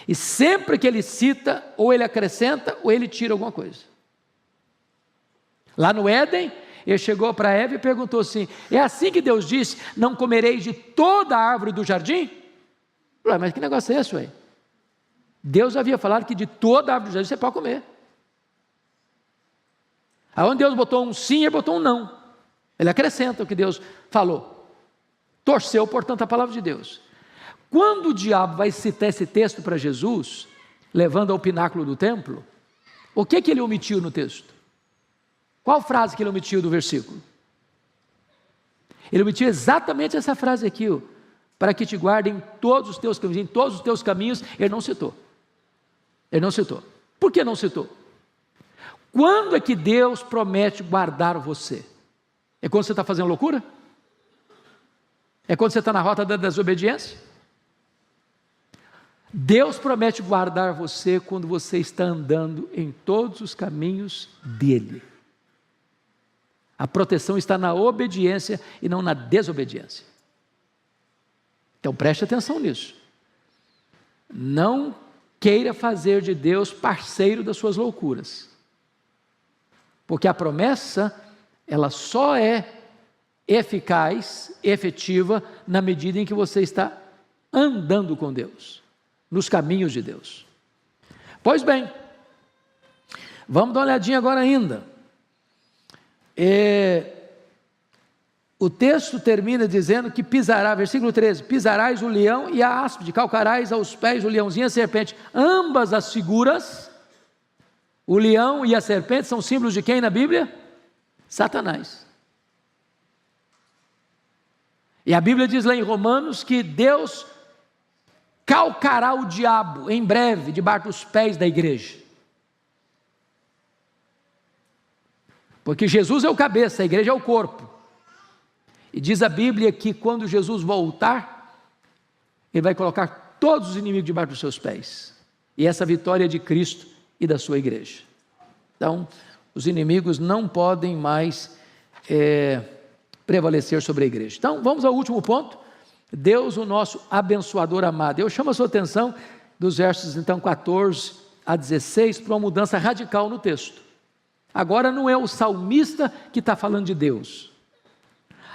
e sempre que ele cita, ou ele acrescenta, ou ele tira alguma coisa. Lá no Éden, ele chegou para Eva e perguntou assim: é assim que Deus disse, não comereis de toda a árvore do jardim? Mas que negócio é esse, ué? Deus havia falado que de toda a árvore do jardim você pode comer. Aonde Deus botou um sim, ele botou um não. Ele acrescenta o que Deus falou. Torceu, portanto, a palavra de Deus. Quando o diabo vai citar esse texto para Jesus, levando ao pináculo do templo, o que ele omitiu no texto? Qual frase que ele omitiu do versículo? Ele omitiu exatamente essa frase aqui, ó, para que te guardem todos os teus caminhos. Em todos os teus caminhos, ele não citou. Ele não citou. Por que não citou? Quando é que Deus promete guardar você? É quando você está fazendo loucura? É quando você está na rota da desobediência? Deus promete guardar você quando você está andando em todos os caminhos dEle. A proteção está na obediência e não na desobediência. Então preste atenção nisso. Não queira fazer de Deus parceiro das suas loucuras. Porque a promessa, ela só é eficaz, efetiva, na medida em que você está andando com Deus, nos caminhos de Deus. Pois bem, vamos dar uma olhadinha agora ainda. O texto termina dizendo que pisará, versículo 13, pisarás o leão e a áspide, calcarás aos pés o leãozinho e a serpente, ambas as figuras, o leão e a serpente são símbolos de quem na Bíblia? Satanás. E a Bíblia diz lá em Romanos que Deus calcará o diabo em breve debaixo dos pés da igreja. Porque Jesus é o cabeça, a igreja é o corpo. E diz a Bíblia que quando Jesus voltar, Ele vai colocar todos os inimigos debaixo dos seus pés. E essa vitória é de Cristo e da sua igreja. Então, os inimigos não podem mais prevalecer sobre a igreja. Então, vamos ao último ponto. Deus, o nosso abençoador amado. Eu chamo a sua atenção dos versos, então, 14 a 16, para uma mudança radical no texto. Agora não é o salmista que está falando de Deus.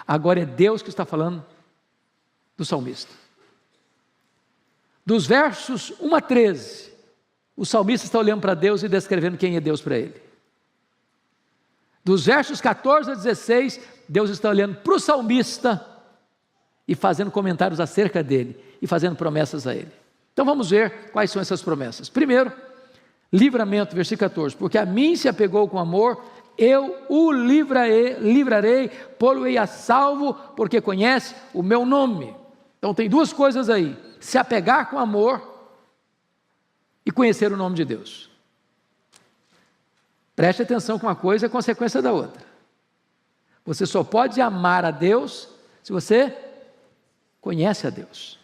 Agora é Deus que está falando do salmista. Dos versos 1 a 13, o salmista está olhando para Deus e descrevendo quem é Deus para ele. Dos versos 14 a 16, Deus está olhando para o salmista e fazendo comentários acerca dele e fazendo promessas a ele. Então vamos ver quais são essas promessas. Primeiro, livramento, versículo 14, porque a mim se apegou com amor, eu o livrarei, pô-lo-ei a salvo, porque conhece o meu nome. Então tem duas coisas aí, se apegar com amor e conhecer o nome de Deus. Preste atenção que uma coisa é consequência da outra. Você só pode amar a Deus se você conhece a Deus.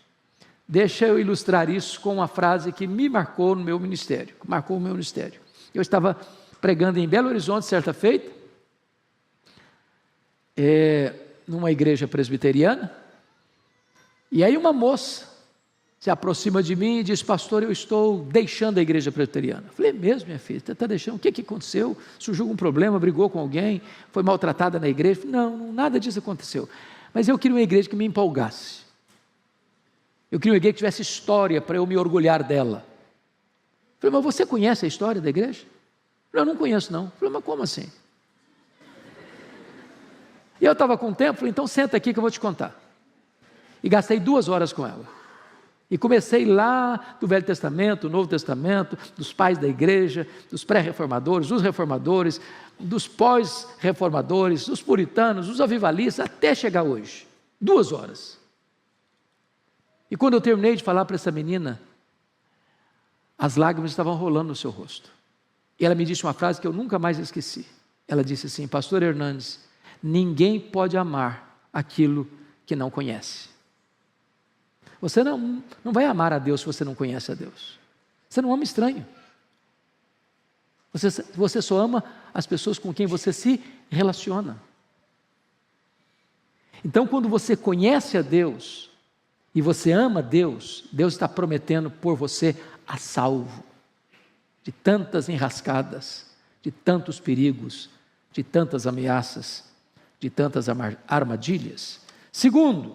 Deixa eu ilustrar isso com uma frase que me marcou no meu ministério, Eu estava pregando em Belo Horizonte certa feita, numa igreja presbiteriana, e aí uma moça se aproxima de mim e diz: pastor, eu estou deixando a igreja presbiteriana. Eu falei: mesmo, minha filha, você está deixando? O que aconteceu? Surgiu algum problema, brigou com alguém, foi maltratada na igreja? Eu falei: não, nada disso aconteceu, mas eu queria uma igreja que me empolgasse. Eu queria uma igreja que tivesse história para eu me orgulhar dela. Eu falei: mas você conhece a história da igreja? Eu falei: eu não conheço não. Eu falei: mas como assim? E eu estava com tempo, falei: então senta aqui que eu vou te contar. E gastei 2 horas com ela. E comecei lá do Velho Testamento, Novo Testamento, dos pais da igreja, dos pré-reformadores, dos reformadores, dos pós-reformadores, dos puritanos, dos avivalistas, até chegar hoje. 2 horas. E quando eu terminei de falar para essa menina, as lágrimas estavam rolando no seu rosto. E ela me disse uma frase que eu nunca mais esqueci. Ela disse assim: pastor Hernandes, ninguém pode amar aquilo que não conhece. Você não vai amar a Deus se você não conhece a Deus. Você não ama estranho. Você só ama as pessoas com quem você se relaciona. Então, quando você conhece a Deus e você ama Deus, Deus está prometendo por você a salvo de tantas enrascadas, de tantos perigos, de tantas ameaças, de tantas armadilhas. Segundo,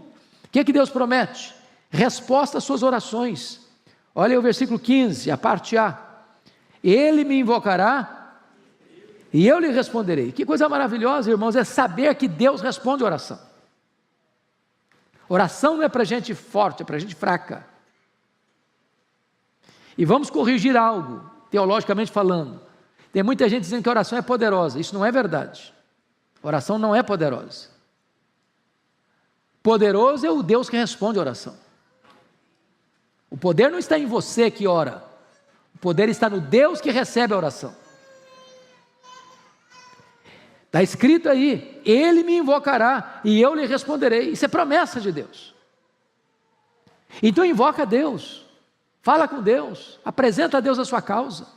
o que Deus promete? Resposta às suas orações. Olha aí o versículo 15, a parte A. Ele me invocará e eu lhe responderei. Que coisa maravilhosa, irmãos, é saber que Deus responde a oração. Oração não é para gente forte, é para gente fraca. E vamos corrigir algo, teologicamente falando. Tem muita gente dizendo que a oração é poderosa. Isso não é verdade. A oração não é poderosa. Poderoso é o Deus que responde a oração. O poder não está em você que ora. O poder está no Deus que recebe a oração. Está escrito aí: Ele me invocará e eu lhe responderei. Isso é promessa de Deus. Então invoca a Deus. Fala com Deus, apresenta a Deus a sua causa.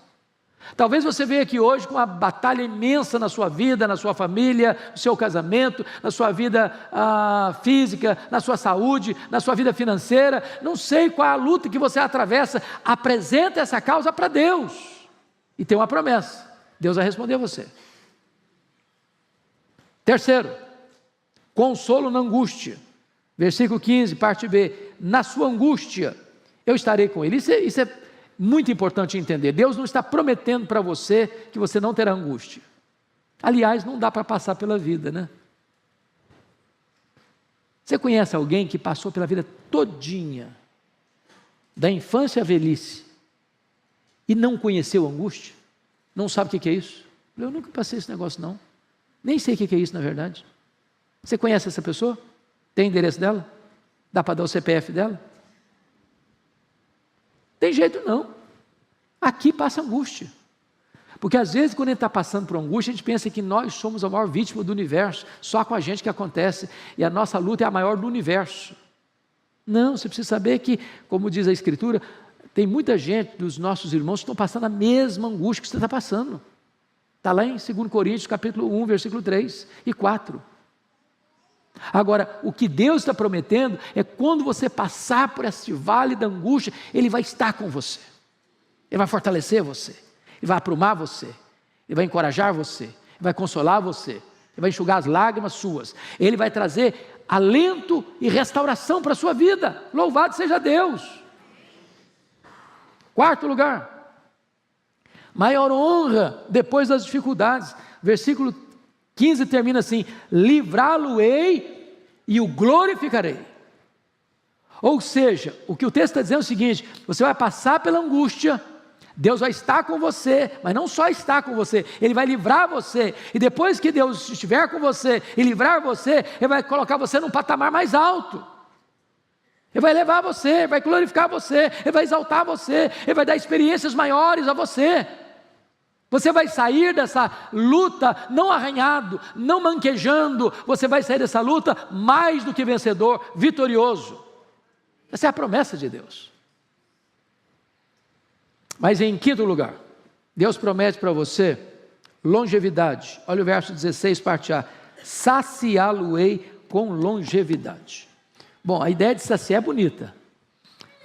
Talvez você veja aqui hoje com uma batalha imensa na sua vida, na sua família, no seu casamento, na sua vida física, na sua saúde, na sua vida financeira. Não sei qual é a luta que você atravessa. Apresenta essa causa para Deus. E tem uma promessa: Deus vai responder a você. Terceiro, consolo na angústia. Versículo 15, parte B. Na sua angústia, eu estarei com ele. Isso é muito importante entender. Deus não está prometendo para você que você não terá angústia. Aliás, não dá para passar pela vida, né? Você conhece alguém que passou pela vida todinha, da infância à velhice, e não conheceu angústia? Não sabe o que é isso? Eu nunca passei esse negócio não. Nem sei o que é isso na verdade. Você conhece essa pessoa? Tem endereço dela? Dá para dar o CPF dela? Tem jeito não. Aqui passa angústia. Porque às vezes quando a gente está passando por angústia, a gente pensa que nós somos a maior vítima do universo, só com a gente que acontece, e a nossa luta é a maior do universo. Não, você precisa saber que, como diz a Escritura, tem muita gente dos nossos irmãos que estão passando a mesma angústia que você está passando. Está lá em 2 Coríntios capítulo 1, versículo 3 e 4. Agora, o que Deus está prometendo é quando você passar por esse vale da angústia, Ele vai estar com você. Ele vai fortalecer você. Ele vai aprumar você. Ele vai encorajar você. Ele vai consolar você. Ele vai enxugar as lágrimas suas. Ele vai trazer alento e restauração para a sua vida. Louvado seja Deus. Quarto lugar, maior honra depois das dificuldades. Versículo 15 termina assim: livrá-lo-ei e o glorificarei. Ou seja, o que o texto está dizendo é o seguinte: você vai passar pela angústia, Deus vai estar com você, mas não só estar com você, Ele vai livrar você, e depois que Deus estiver com você e livrar você, Ele vai colocar você num patamar mais alto. Ele vai levar você, Ele vai glorificar você, Ele vai exaltar você, Ele vai dar experiências maiores a você. Você vai sair dessa luta não arranhado, não manquejando, você vai sair dessa luta mais do que vencedor, vitorioso. Essa é a promessa de Deus. Mas em quinto lugar, Deus promete para você longevidade. Olha o verso 16, parte A: saciá-lo-ei com longevidade. Bom, a ideia de saciar é bonita.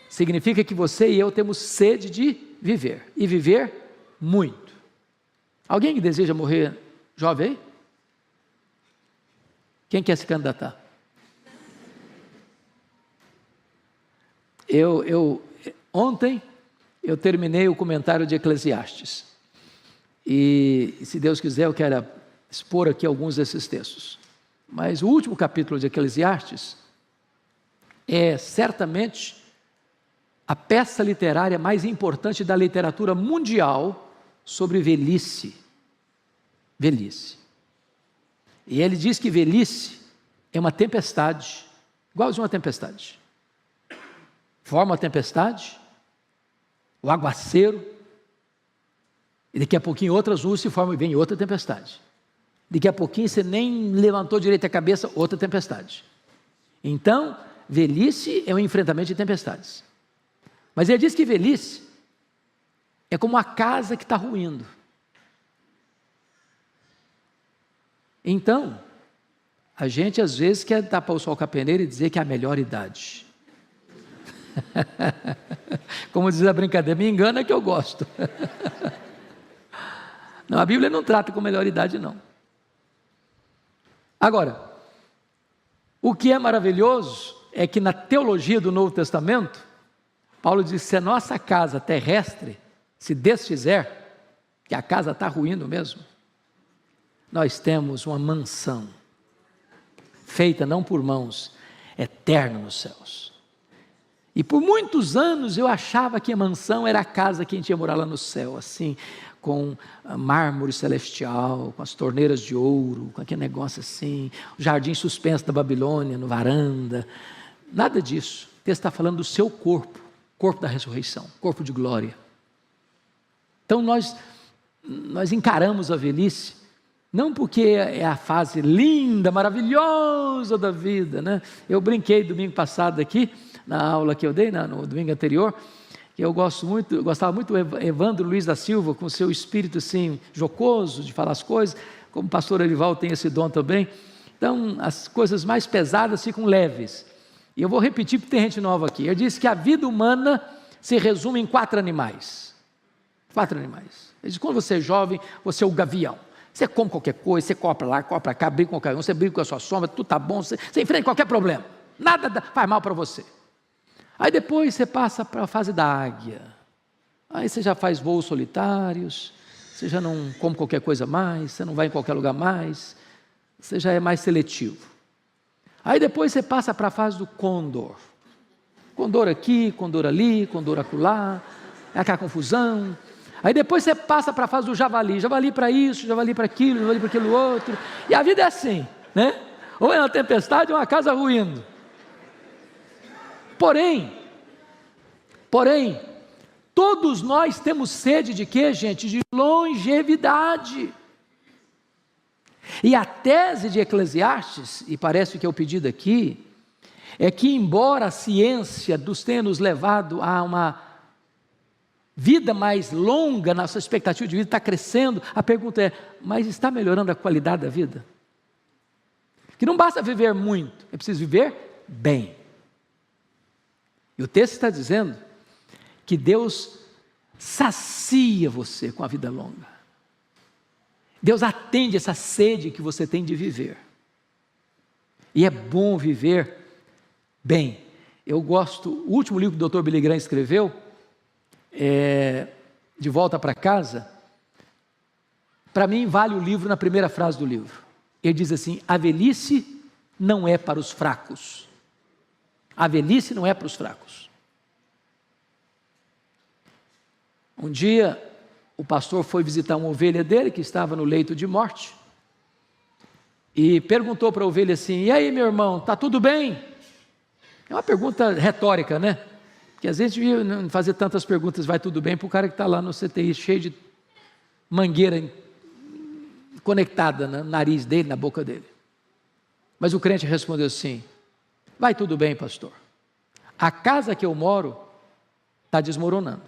Significa que você e eu temos sede de viver, e viver muito. Alguém que deseja morrer jovem aí? Quem quer se candidatar? Ontem eu terminei o comentário de Eclesiastes. E se Deus quiser eu quero expor aqui alguns desses textos. Mas o último capítulo de Eclesiastes é certamente a peça literária mais importante da literatura mundial sobre velhice. Velhice. E ele diz que velhice é uma tempestade, igualzinho uma tempestade. Forma a tempestade, o aguaceiro, e daqui a pouquinho outras nuvens se formam e vem outra tempestade. Daqui a pouquinho você nem levantou direito a cabeça, outra tempestade. Então, velhice é um enfrentamento de tempestades. Mas ele diz que velhice é como uma casa que está ruindo. Então, a gente às vezes quer tapar o sol com a peneira e dizer que é a melhor idade. Como diz a brincadeira, me engana que eu gosto. Não, a Bíblia não trata com melhor idade não. Agora, o que é maravilhoso é que na teologia do Novo Testamento, Paulo diz: se a nossa casa terrestre se desfizer, que a casa está ruindo mesmo, nós temos uma mansão, feita não por mãos, eterna nos céus. E por muitos anos eu achava que a mansão era a casa que a gente ia morar lá no céu, assim, com mármore celestial, com as torneiras de ouro, com aquele negócio assim, o jardim suspenso da Babilônia, no varanda. Nada disso. O texto está falando do seu corpo, corpo da ressurreição, corpo de glória. Então nós encaramos a velhice, não porque é a fase linda, maravilhosa da vida, né? Eu brinquei domingo passado aqui, na aula que eu dei, no domingo anterior, que eu gostava muito do Evandro Luiz da Silva, com seu espírito assim, jocoso, de falar as coisas, como o pastor Arival tem esse dom também. Então, as coisas mais pesadas ficam leves. E eu vou repetir porque tem gente nova aqui. Eu disse que a vida humana se resume em 4 animais. 4 animais. Ele diz, quando você é jovem, você é o gavião. Você come qualquer coisa, você compra lá, compra cá, briga com qualquer um, você briga com a sua sombra, tudo está bom, você enfrenta qualquer problema. Nada faz mal para você. Aí depois você passa para a fase da águia. Aí você já faz voos solitários, você já não come qualquer coisa mais, você não vai em qualquer lugar mais, você já é mais seletivo. Aí depois você passa para a fase do côndor. Condor aqui, condor ali, condor acolá, é aquela confusão. Aí depois você passa para a fase do javali. Javali para isso, javali para aquilo, javali para aquilo outro. E a vida é assim, né? Ou é uma tempestade ou uma casa ruindo. Porém, todos nós temos sede de quê, gente? De longevidade. E a tese de Eclesiastes, e parece que é o pedido aqui, é que embora a ciência nos tenha nos levado a uma vida mais longa, nossa expectativa de vida está crescendo, a pergunta é, mas está melhorando a qualidade da vida? Que não basta viver muito, é preciso viver bem. E o texto está dizendo que Deus sacia você com a vida longa. Deus atende essa sede que você tem de viver. E é bom viver bem. Eu gosto, o último livro que o Dr. Billy Graham escreveu, De Volta para Casa, para mim vale o livro na primeira frase do livro. Ele diz assim, a velhice não é para os fracos. A velhice não é para os fracos. Um dia, o pastor foi visitar uma ovelha dele, que estava no leito de morte, e perguntou para a ovelha assim, e aí meu irmão, está tudo bem? É uma pergunta retórica, né? Porque às vezes devia não fazer tantas perguntas, vai tudo bem, para o cara que está lá no CTI, cheio de mangueira conectada no nariz dele, na boca dele. Mas o crente respondeu assim, vai tudo bem, pastor. A casa que eu moro está desmoronando.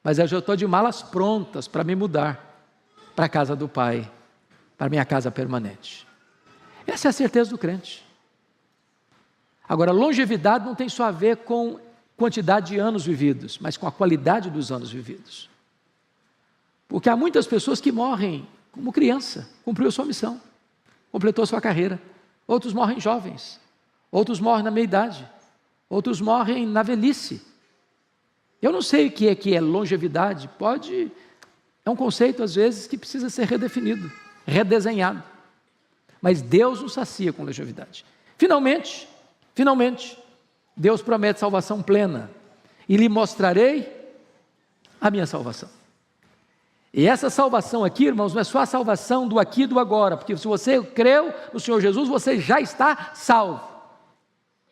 Mas eu já estou de malas prontas para me mudar para a casa do Pai, para a minha casa permanente. Essa é a certeza do crente. Agora, longevidade não tem só a ver com quantidade de anos vividos, mas com a qualidade dos anos vividos. Porque há muitas pessoas que morrem como criança, cumpriu sua missão, completou sua carreira. Outros morrem jovens, outros morrem na meia-idade, outros morrem na velhice. Eu não sei o que é longevidade, é um conceito às vezes que precisa ser redefinido, redesenhado. Mas Deus nos sacia com longevidade. Finalmente, Deus promete salvação plena, e lhe mostrarei a minha salvação. E essa salvação aqui, irmãos, não é só a salvação do aqui e do agora, porque se você creu no Senhor Jesus, você já está salvo.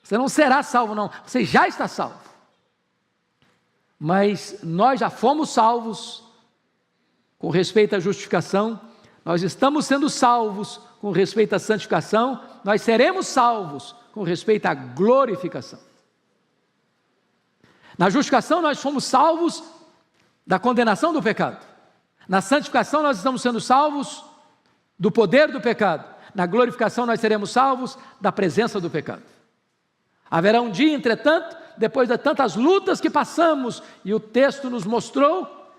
Você não será salvo não, você já está salvo. Mas nós já fomos salvos com respeito à justificação, nós estamos sendo salvos com respeito à santificação, nós seremos salvos com respeito à glorificação. Na justificação nós fomos salvos da condenação do pecado, na santificação nós estamos sendo salvos do poder do pecado, na glorificação nós seremos salvos da presença do pecado. Haverá um dia, entretanto, depois de tantas lutas que passamos, e o texto nos mostrou,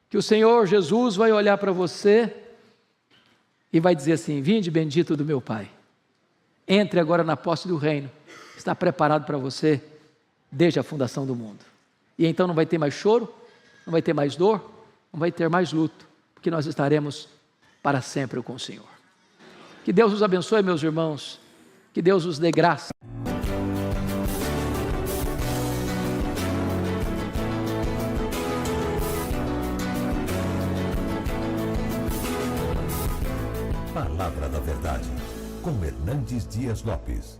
que o Senhor Jesus vai olhar para você e vai dizer assim, vinde bendito do meu Pai, entre agora na posse do reino, que está preparado para você desde a fundação do mundo. E então não vai ter mais choro, não vai ter mais dor, não vai ter mais luto, porque nós estaremos para sempre com o Senhor. Que Deus os abençoe, meus irmãos, que Deus os dê graça. Palavra da Verdade, com Hernandes Dias Lopes.